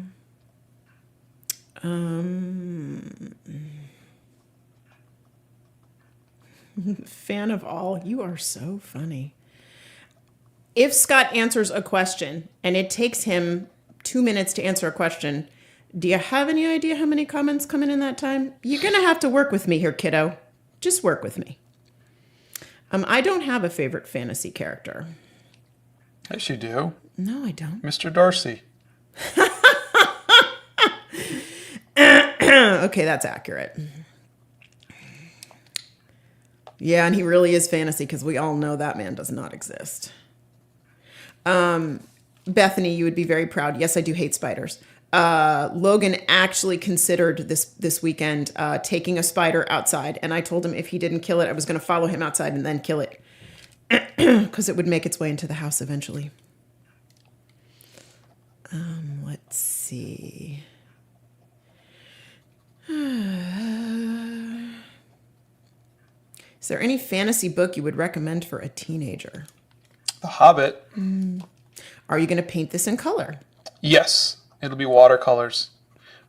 Speaker 1: Fan of all. You are so funny. If Scott answers a question and it takes him 2 minutes to answer a question, do you have any idea how many comments come in that time? You're going to have to work with me here, kiddo. Just work with me. I don't have a favorite fantasy character.
Speaker 2: Yes, you do.
Speaker 1: No, I don't.
Speaker 2: Mr. Darcy.
Speaker 1: Okay, that's accurate. Yeah, and he really is fantasy because we all know that man does not exist. Bethany, you would be very proud. Yes, I do hate spiders. Logan actually considered this weekend taking a spider outside, and I told him if he didn't kill it, I was going to follow him outside and then kill it because it would make its way into the house eventually. Let's see. Is there any fantasy book you would recommend for a teenager?
Speaker 2: The Hobbit.
Speaker 1: Are you going to paint this in color?
Speaker 2: Yes, it'll be watercolors.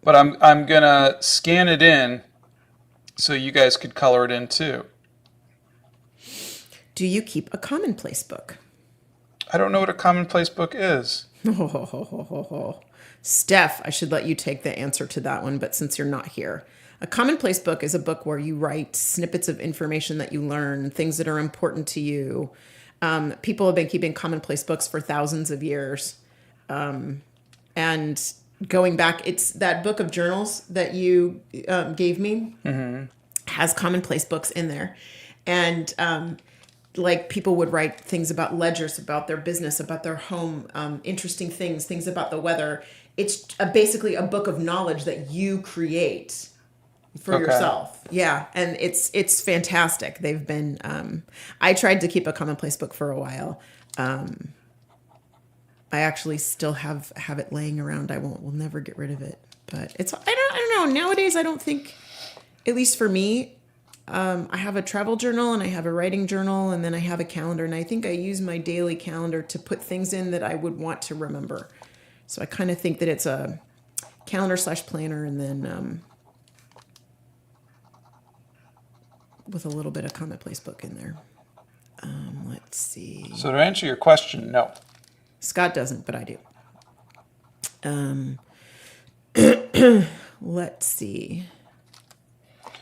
Speaker 2: But I'm going to scan it in so you guys could color it in too.
Speaker 1: Do you keep a commonplace book?
Speaker 2: I don't know what a commonplace book is.
Speaker 1: Steph, I should let you take the answer to that one, but since you're not here. A commonplace book is a book where you write snippets of information that you learn, things that are important to you. People have been keeping commonplace books for thousands of years. And going back, it's that book of journals that you gave me has commonplace books in there. And like people would write things about ledgers, about their business, about their home, interesting things about the weather. It's basically a book of knowledge that you create for yourself. Yeah. And it's fantastic. They've been, I tried to keep a commonplace book for a while. I actually still have it laying around. We'll never get rid of it, but I don't know. Nowadays, I don't think, at least for me, I have a travel journal and I have a writing journal and then I have a calendar. And I think I use my daily calendar to put things in that I would want to remember. So I kind of think that it's a calendar/planner and then, with a little bit of commonplace book in there. Let's see.
Speaker 2: So to answer your question, no.
Speaker 1: Scott doesn't, but I do. Let's see.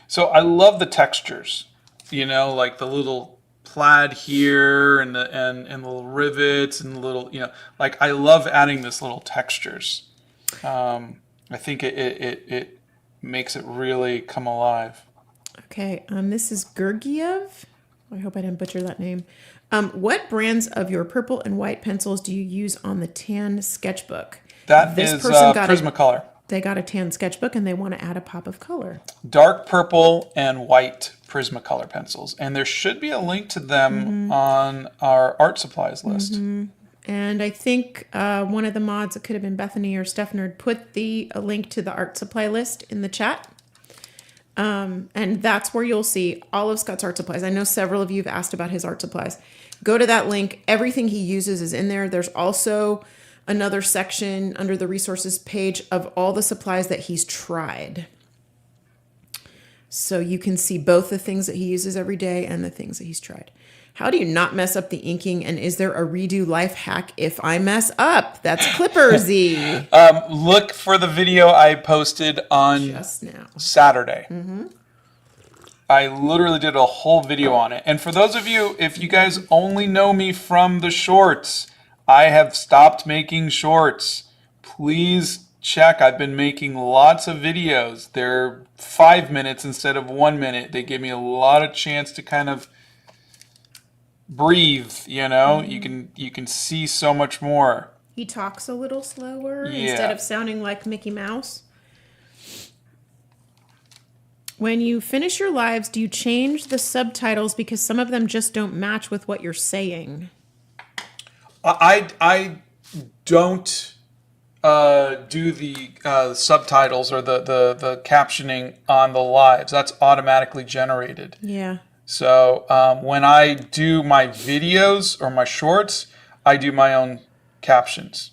Speaker 2: So I love the textures, like the little plaid here and the little rivets and the little, like I love adding this little textures. I think it makes it really come alive.
Speaker 1: Okay, this is Gergiev. I hope I didn't butcher that name. What brands of your purple and white pencils do you use on the tan sketchbook?
Speaker 2: This is Prismacolor.
Speaker 1: They got a tan sketchbook and they want to add a pop of color.
Speaker 2: Dark purple and white Prismacolor pencils. And there should be a link to them on our art supplies list.
Speaker 1: And I think one of the mods, it could have been Bethany or Stefanerd, put a link to the art supply list in the chat. And that's where you'll see all of Scott's art supplies. I know several of you have asked about his art supplies. Go to that link. Everything he uses is in there. There's also another section under the resources page of all the supplies that he's tried. So you can see both the things that he uses every day and the things that he's tried. How do you not mess up the inking? And is there a redo life hack if I mess up? That's Clipper Z.
Speaker 2: Look for the video I posted on
Speaker 1: just now,
Speaker 2: Saturday. I literally did a whole video on it. And for those of you, if you guys only know me from the shorts, I have stopped making shorts. Please check. I've been making lots of videos. They're 5 minutes instead of 1 minute. They give me a lot of chance to kind of breathe, You can see so much more.
Speaker 1: He talks a little slower instead of sounding like Mickey Mouse. When you finish your lives, do you change the subtitles because some of them just don't match with what you're saying?
Speaker 2: I don't do the subtitles or the captioning on the lives. That's automatically generated.
Speaker 1: Yeah.
Speaker 2: So when I do my videos or my shorts, I do my own captions.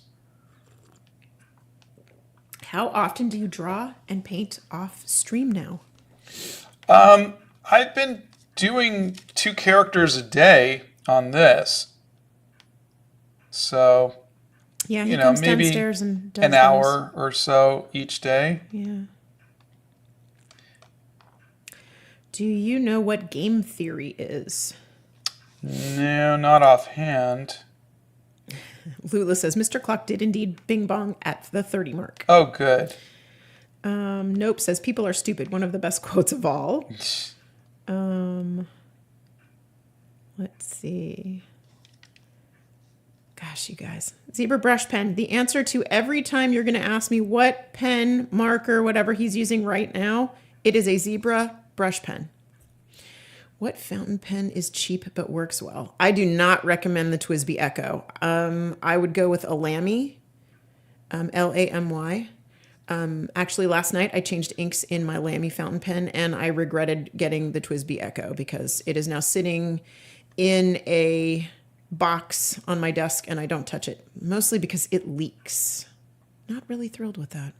Speaker 1: How often do you draw and paint off stream now?
Speaker 2: I've been doing 2 characters a day on this. So,
Speaker 1: yeah, he comes
Speaker 2: maybe
Speaker 1: downstairs and does
Speaker 2: an hour or so each day.
Speaker 1: Yeah. Do you know what game theory is?
Speaker 2: No, not offhand.
Speaker 1: Lula says, Mr. Clock did indeed bing bong at the 30 mark.
Speaker 2: Oh, good.
Speaker 1: Nope says, people are stupid. One of the best quotes of all. Let's see. Gosh, you guys. Zebra brush pen. The answer to every time you're going to ask me what pen, marker, whatever he's using right now, it is a Zebra brush pen. What fountain pen is cheap but works well? I do not recommend the TWSBI Echo. I would go with a Lamy, Lamy. Actually, last night I changed inks in my Lamy fountain pen, and I regretted getting the TWSBI Echo because it is now sitting in a box on my desk, and I don't touch it, mostly because it leaks. Not really thrilled with that.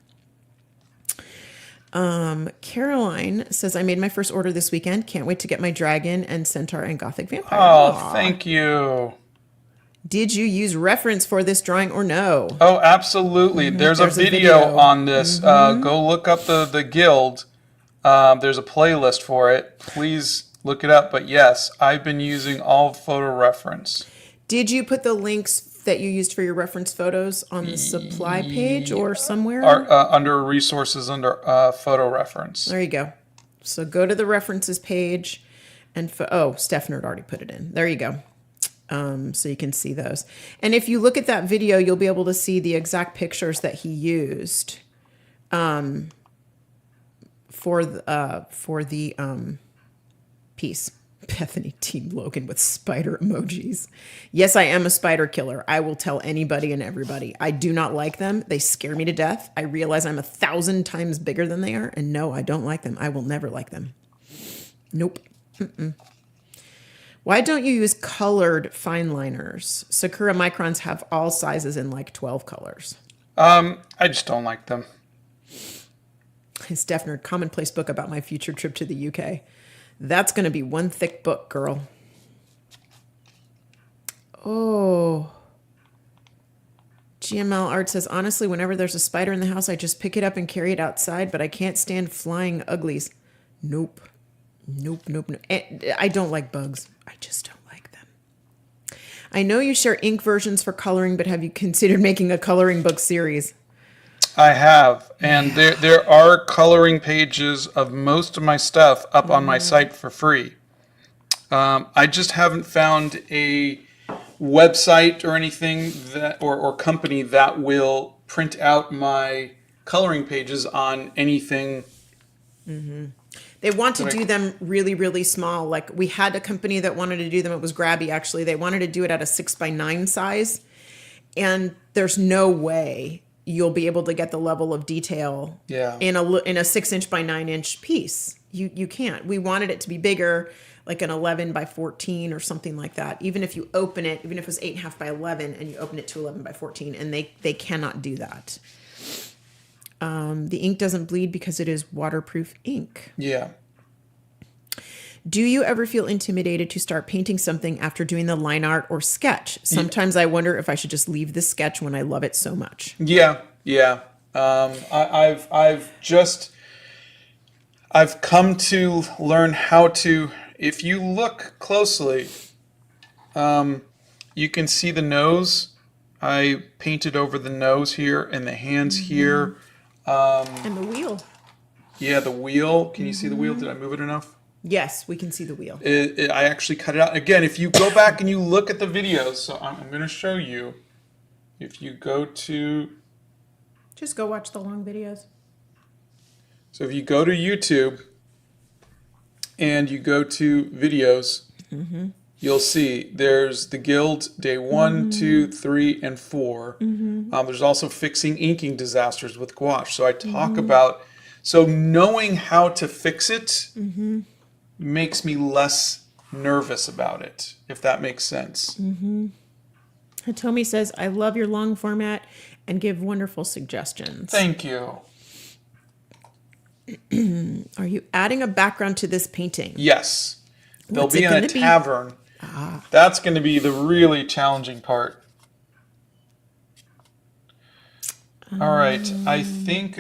Speaker 1: Caroline says, I made my first order this weekend. Can't wait to get my dragon and centaur and gothic vampire.
Speaker 2: Oh,
Speaker 1: Aww.
Speaker 2: Thank you.
Speaker 1: Did you use reference for this drawing or no?
Speaker 2: Oh, absolutely. There's a video on this. Go look up the guild. There's a playlist for it. Please look it up. But yes, I've been using all photo reference.
Speaker 1: Did you put the links that you used for your reference photos on the supply page or somewhere?
Speaker 2: Under resources, under photo reference.
Speaker 1: There you go. So go to the references page and, Steph Nerd already put it in. There you go. So you can see those. And if you look at that video, you'll be able to see the exact pictures that he used for the piece. Bethany Team Logan with spider emojis. Yes, I am a spider killer. I will tell anybody and everybody. I do not like them. They scare me to death. I realize I'm 1,000 times bigger than they are. And no, I don't like them. I will never like them. Nope. Mm-mm. Why don't you use colored fine liners? Sakura Microns have all sizes in like 12 colors.
Speaker 2: I just don't like them.
Speaker 1: Steph Nerd, commonplace book about my future trip to the UK. That's going to be one thick book, girl. Oh. GML Art says, honestly, whenever there's a spider in the house, I just pick it up and carry it outside, but I can't stand flying uglies. Nope. Nope. I don't like bugs. I just don't like them. I know you share ink versions for coloring, but have you considered making a coloring book series?
Speaker 2: I have, and there are coloring pages of most of my stuff up on my site for free. I just haven't found a website or anything that or company that will print out my coloring pages on anything.
Speaker 1: Mm-hmm. They want to do them really, really small. Like we had a company that wanted to do them. It was Grabby, actually. They wanted to do it at a 6x9 size, and there's no way you'll be able to get the level of detail in a 6-inch by 9-inch piece. You can't. We wanted it to be bigger, like an 11 by 14 or something like that. Even if you open it, even if it was 8.5 by 11 and you open it to 11 by 14, and they cannot do that. The ink doesn't bleed because it is waterproof ink.
Speaker 2: Yeah.
Speaker 1: Do you ever feel intimidated to start painting something after doing the line art or sketch? Sometimes I wonder if I should just leave the sketch when I love it so much.
Speaker 2: Yeah. I've come to learn how to. If you look closely, you can see the nose. I painted over the nose here and the hands here.
Speaker 1: And the wheel.
Speaker 2: Yeah, the wheel. Can you see the wheel? Did I move it enough?
Speaker 1: Yes, we can see the wheel.
Speaker 2: I actually cut it out. Again, if you go back and you look at the videos, so I'm going to show you. If you go to...
Speaker 1: Just go watch the long videos.
Speaker 2: So if you go to YouTube and you go to videos, you'll see there's the Guild Day 1, 2, 3, and 4. There's also fixing inking disasters with gouache. So I talk about... So knowing how to fix it makes me less nervous about it, if that makes sense.
Speaker 1: Hitomi says, I love your long format and give wonderful suggestions.
Speaker 2: Thank you.
Speaker 1: Are you adding a background to this painting?
Speaker 2: Yes. They'll
Speaker 1: What's
Speaker 2: be
Speaker 1: it
Speaker 2: in a
Speaker 1: gonna be?
Speaker 2: tavern. That's going to be the really challenging part. All right. I think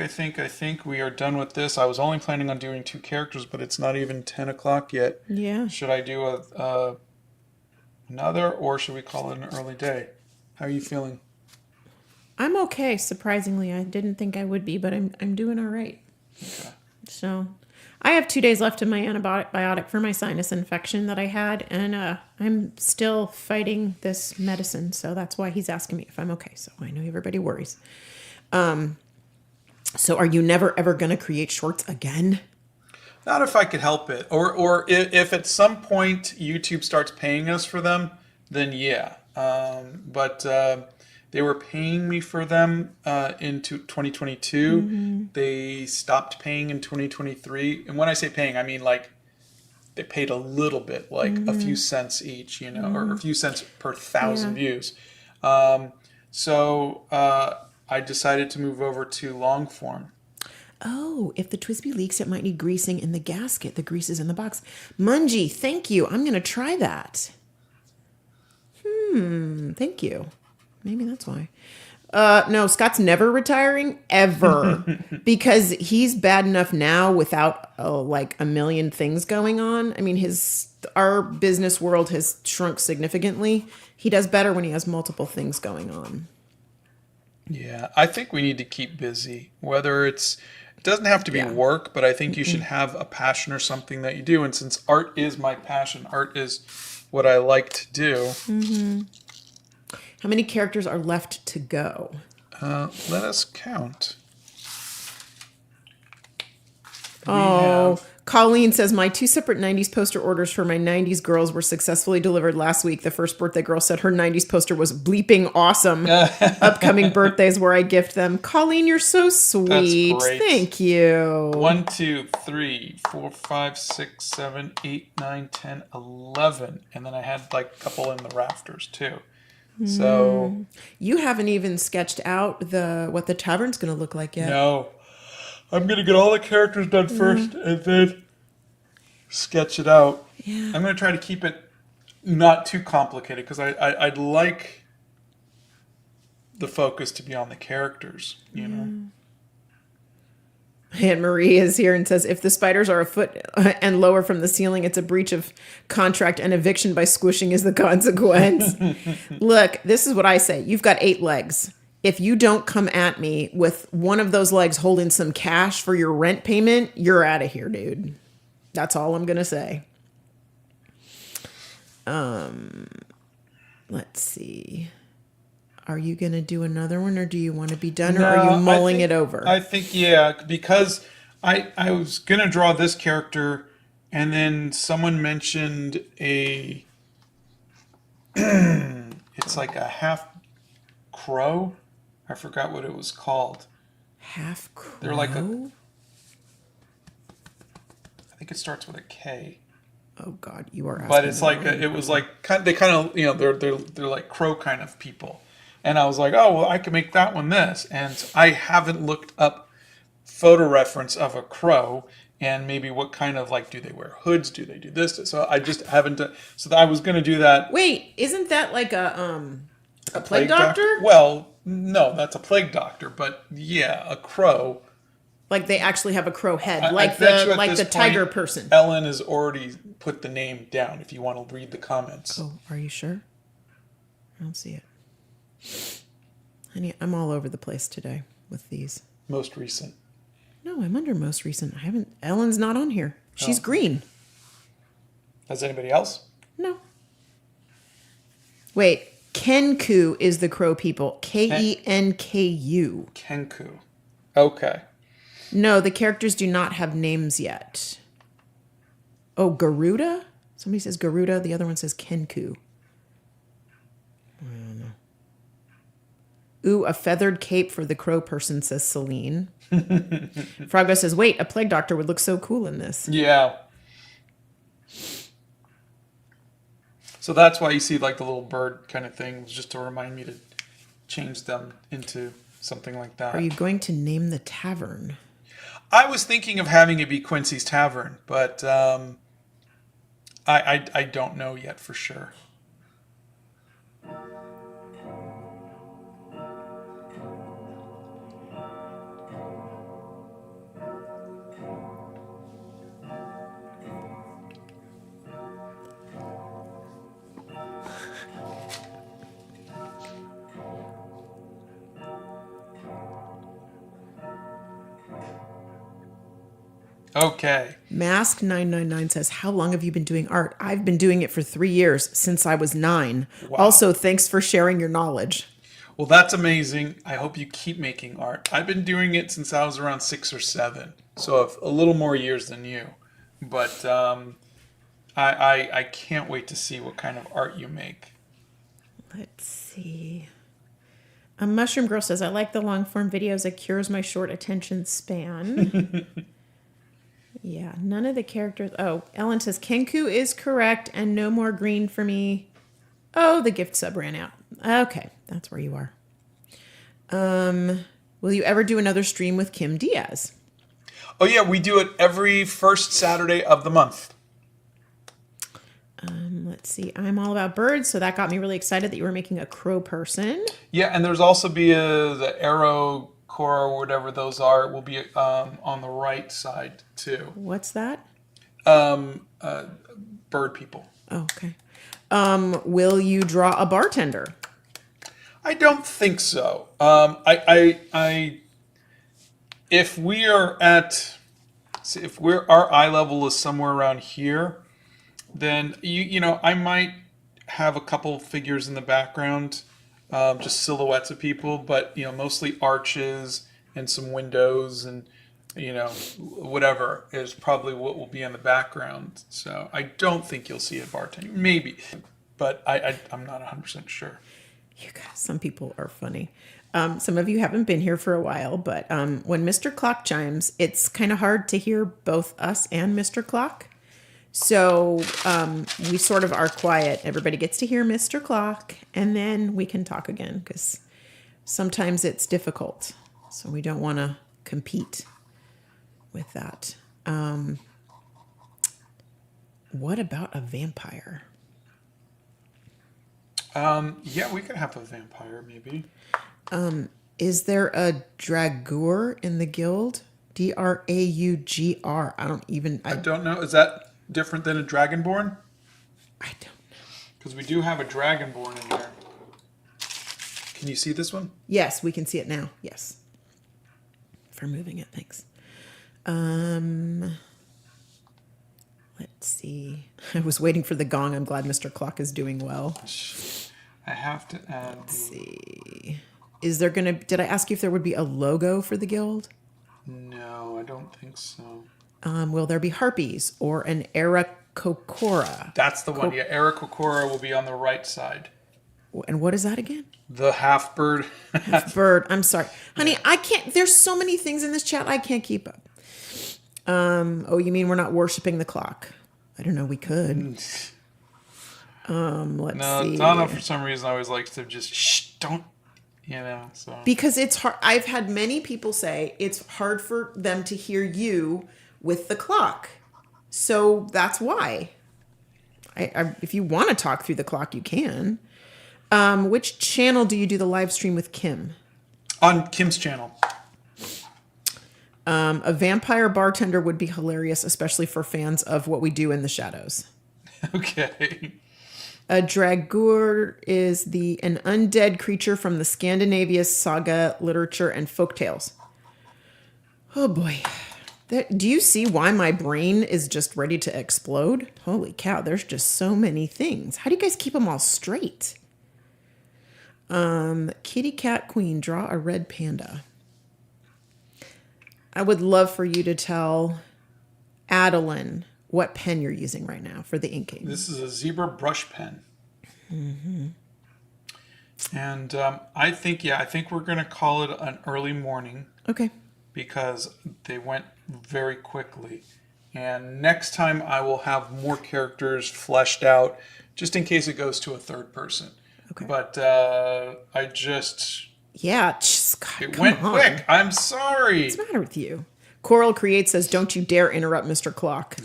Speaker 2: we are done with this. I was only planning on doing 2 characters, but it's not even 10 o'clock yet.
Speaker 1: Yeah.
Speaker 2: Should I do another, or should we call it an early day? How are you feeling?
Speaker 1: I'm okay, surprisingly. I didn't think I would be, but I'm doing all right.
Speaker 2: Okay.
Speaker 1: So I have 2 days left of my antibiotic for my sinus infection that I had, and I'm still fighting this medicine. So that's why he's asking me if I'm okay. So I know everybody worries. So are you never ever going to create shorts again?
Speaker 2: Not if I could help it. Or if at some point YouTube starts paying us for them, then yeah. But they were paying me for them in 2022. They stopped paying in 2023. And when I say paying, I mean like they paid a little bit, like a few cents each, or a few cents per 1,000 views. So I decided to move over to long form.
Speaker 1: Oh, if the Twisby leaks, it might need greasing in the gasket. The grease is in the box. Mungie, thank you. I'm going to try that. Thank you. Maybe that's why. No, Scott's never retiring ever because he's bad enough now without like a million things going on. I mean, our business world has shrunk significantly. He does better when he has multiple things going on.
Speaker 2: Yeah, I think we need to keep busy. Whether it doesn't have to be work, but I think you should have a passion or something that you do. And since art is my passion, art is what I like to do.
Speaker 1: How many characters are left to go?
Speaker 2: Let us count.
Speaker 1: Colleen says, my 2 separate 90s poster orders for my 90s girls were successfully delivered last week. The first birthday girl said her 90s poster was bleeping awesome. Upcoming birthdays where I gift them. Colleen, you're so sweet.
Speaker 2: That's great.
Speaker 1: Thank you.
Speaker 2: 1, 2, 3, 4, 5, 6, 7, 8, 9, 10, 11. And then I had like a couple in the rafters too. So
Speaker 1: you haven't even sketched out what the tavern's going to look like yet.
Speaker 2: No. I'm going to get all the characters done first and then sketch it out.
Speaker 1: Yeah.
Speaker 2: I'm going to try to keep it not too complicated because I'd like the focus to be on the characters, you know.
Speaker 1: Anne Marie is here and says, if the spiders are a foot and lower from the ceiling, it's a breach of contract and eviction by squishing is the consequence. Look, this is what I say. You've got 8 legs. If you don't come at me with one of those legs holding some cash for your rent payment, you're out of here, dude. That's all I'm going to say. Let's see. Are you going to do another one or do you want to be done or are you mulling it over?
Speaker 2: I think, because I was going to draw this character and then someone mentioned it's like a half crow. I forgot what it was called.
Speaker 1: Half crow?
Speaker 2: They're like I think it starts with a K.
Speaker 1: Oh God, you are asking.
Speaker 2: But it's like they kind of they're like crow kind of people. And I was like, oh, well, I can make that one this. And I haven't looked up photo reference of a crow and maybe what kind of, like, do they wear hoods? Do they do this? So I just haven't done. So I was going to do that.
Speaker 1: Wait, isn't that like a plague doctor?
Speaker 2: Well, no, that's a plague doctor. But yeah, a crow.
Speaker 1: Like they actually have a crow head,
Speaker 2: I
Speaker 1: like
Speaker 2: bet
Speaker 1: the tiger person.
Speaker 2: Ellen has already put the name down if you want to read the comments.
Speaker 1: Oh, are you sure? I don't see it. Honey, I'm all over the place today with these.
Speaker 2: Most recent.
Speaker 1: No, I'm under most recent. Ellen's not on here. She's green.
Speaker 2: Has anybody else?
Speaker 1: No. Wait, Kenku is the crow people. Kenku.
Speaker 2: Kenku. Okay.
Speaker 1: No, the characters do not have names yet. Oh, Garuda? Somebody says Garuda. The other one says Kenku. I don't know. Ooh, a feathered cape for the crow person, says Celine. Froggo says, wait, a plague doctor would look so cool in this.
Speaker 2: Yeah. So that's why you see like the little bird kind of thing, was just to remind me to change them into something like that.
Speaker 1: Are you going to name the tavern?
Speaker 2: I was thinking of having it be Quincy's Tavern, but I don't know yet for sure. Okay.
Speaker 1: Mask999 says, how long have you been doing art? I've been doing it for 3 years, since I was 9.
Speaker 2: Wow.
Speaker 1: Also, thanks for sharing your knowledge.
Speaker 2: Well, that's amazing. I hope you keep making art. I've been doing it since I was around 6 or 7. So a little more years than you. But I can't wait to see what kind of art you make.
Speaker 1: Let's see. A Mushroom Girl says, I like the long form videos. It cures my short attention span. Yeah, none of the characters. Oh, Ellen says, Kenku is correct and no more green for me. Oh, the gift sub ran out. Okay, that's where you are. Will you ever do another stream with Kim Diaz?
Speaker 2: Oh, yeah, we do it every first Saturday of the month.
Speaker 1: let's see. I'm all about birds, so that got me really excited that you were making a crow person.
Speaker 2: Yeah, and there's also the arrow core or whatever those are will be on the right side too.
Speaker 1: What's that?
Speaker 2: Um, uh, Bird people.
Speaker 1: Oh, okay. Will you draw a bartender?
Speaker 2: I don't think so. If we are at, if our eye level is somewhere around here, then I might have a couple figures in the background, just silhouettes of people, but mostly arches and some windows and whatever is probably what will be in the background. So I don't think you'll see a bartender, maybe, but I'm not 100% sure.
Speaker 1: You guys, some people are funny. Some of you haven't been here for a while, but when Mr. Clock chimes, it's kind of hard to hear both us and Mr. Clock. So we sort of are quiet. Everybody gets to hear Mr. Clock, and then we can talk again because sometimes it's difficult. So we don't want to compete with that. What about a vampire?
Speaker 2: Yeah, we could have a vampire, maybe.
Speaker 1: Is there a Draugr in the guild? Draugr.
Speaker 2: I don't know. Is that different than a Dragonborn?
Speaker 1: I don't know.
Speaker 2: Because we do have a Dragonborn in there. Can you see this one?
Speaker 1: Yes, we can see it now. Yes. For moving it, thanks. Let's see. I was waiting for the gong. I'm glad Mr. Clock is doing well.
Speaker 2: I have to add.
Speaker 1: Let's see. Did I ask you if there would be a logo for the guild?
Speaker 2: No, I don't think so.
Speaker 1: Will there be harpies or an Aarakocra?
Speaker 2: That's the one. Yeah, Aarakocra will be on the right side.
Speaker 1: And what is that again?
Speaker 2: The half bird.
Speaker 1: Bird. I'm sorry. Honey, I can't. There's so many things in this chat. I can't keep up. Oh, you mean we're not worshiping the clock? I don't know. We could. Let's see.
Speaker 2: Donna, for some reason, always likes to just, don't, so.
Speaker 1: Because it's hard. I've had many people say it's hard for them to hear you with the clock. So that's why. If you want to talk through the clock, you can. Which channel do you do the live stream with Kim?
Speaker 2: On Kim's channel.
Speaker 1: A vampire bartender would be hilarious, especially for fans of what we do in the shadows.
Speaker 2: Okay.
Speaker 1: A Draugr is an undead creature from the Scandinavian saga literature and folktales. Oh boy. Do you see why my brain is just ready to explode? Holy cow, there's just so many things. How do you guys keep them all straight? Kitty Cat Queen, draw a red panda. I would love for you to tell Adeline what pen you're using right now for the inking.
Speaker 2: This is a zebra brush pen. Mm-hmm. And I think we're going to call it an early morning.
Speaker 1: Okay.
Speaker 2: Because they went very quickly. And next time I will have more characters fleshed out, just in case it goes to a third person.
Speaker 1: Okay.
Speaker 2: But I just...
Speaker 1: Yeah, God,
Speaker 2: it went quick. I'm sorry.
Speaker 1: What's the matter with you? Coral Create says, "Don't you dare interrupt Mr. Clock."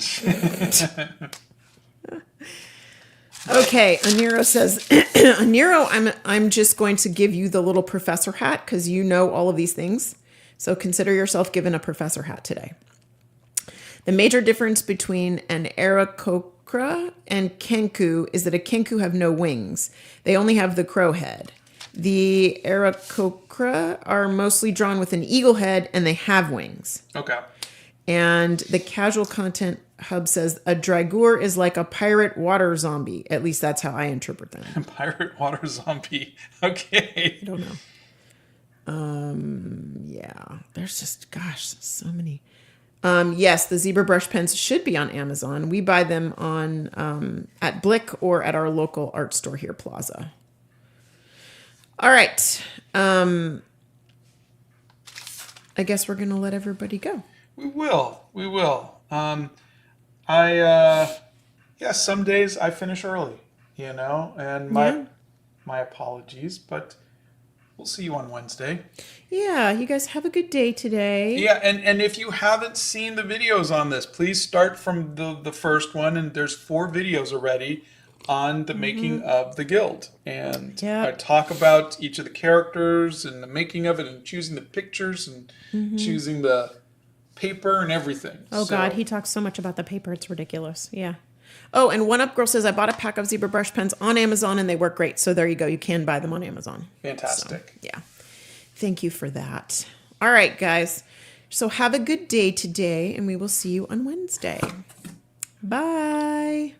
Speaker 1: Okay, Aniro says, Aniro, I'm just going to give you the little professor hat because you know all of these things. So consider yourself given a professor hat today. The major difference between an Aarakocra and Kenku is that a Kenku have no wings. They only have the crow head. The Aarakocra are mostly drawn with an eagle head, and they have wings.
Speaker 2: Okay.
Speaker 1: And the casual content hub says a Draugr is like a pirate water zombie. At least that's how I interpret them.
Speaker 2: A pirate water zombie. Okay.
Speaker 1: I don't know. Yeah. There's just, gosh, so many. Yes, the zebra brush pens should be on Amazon. We buy them on at Blick or at our local art store here, Plaza. All right. I guess we're going to let everybody go.
Speaker 2: We will. Some days I finish early, and my apologies, but we'll see you on Wednesday.
Speaker 1: Yeah, you guys have a good day today.
Speaker 2: Yeah, and if you haven't seen the videos on this, please start from the first one, and there's 4 videos already on the making of the guild. And
Speaker 3: Yep.
Speaker 2: I talk about each of the characters and the making of it and choosing the pictures and choosing the paper and everything.
Speaker 3: Oh, God, he talks so much about the paper. It's ridiculous. Yeah. Oh, and One Up Girl says, I bought a pack of zebra brush pens on Amazon, and they work great. So there you go. You can buy them on Amazon.
Speaker 2: Fantastic.
Speaker 3: So, yeah. Thank you for that. All right, guys. So have a good day today, and we will see you on Wednesday. Bye.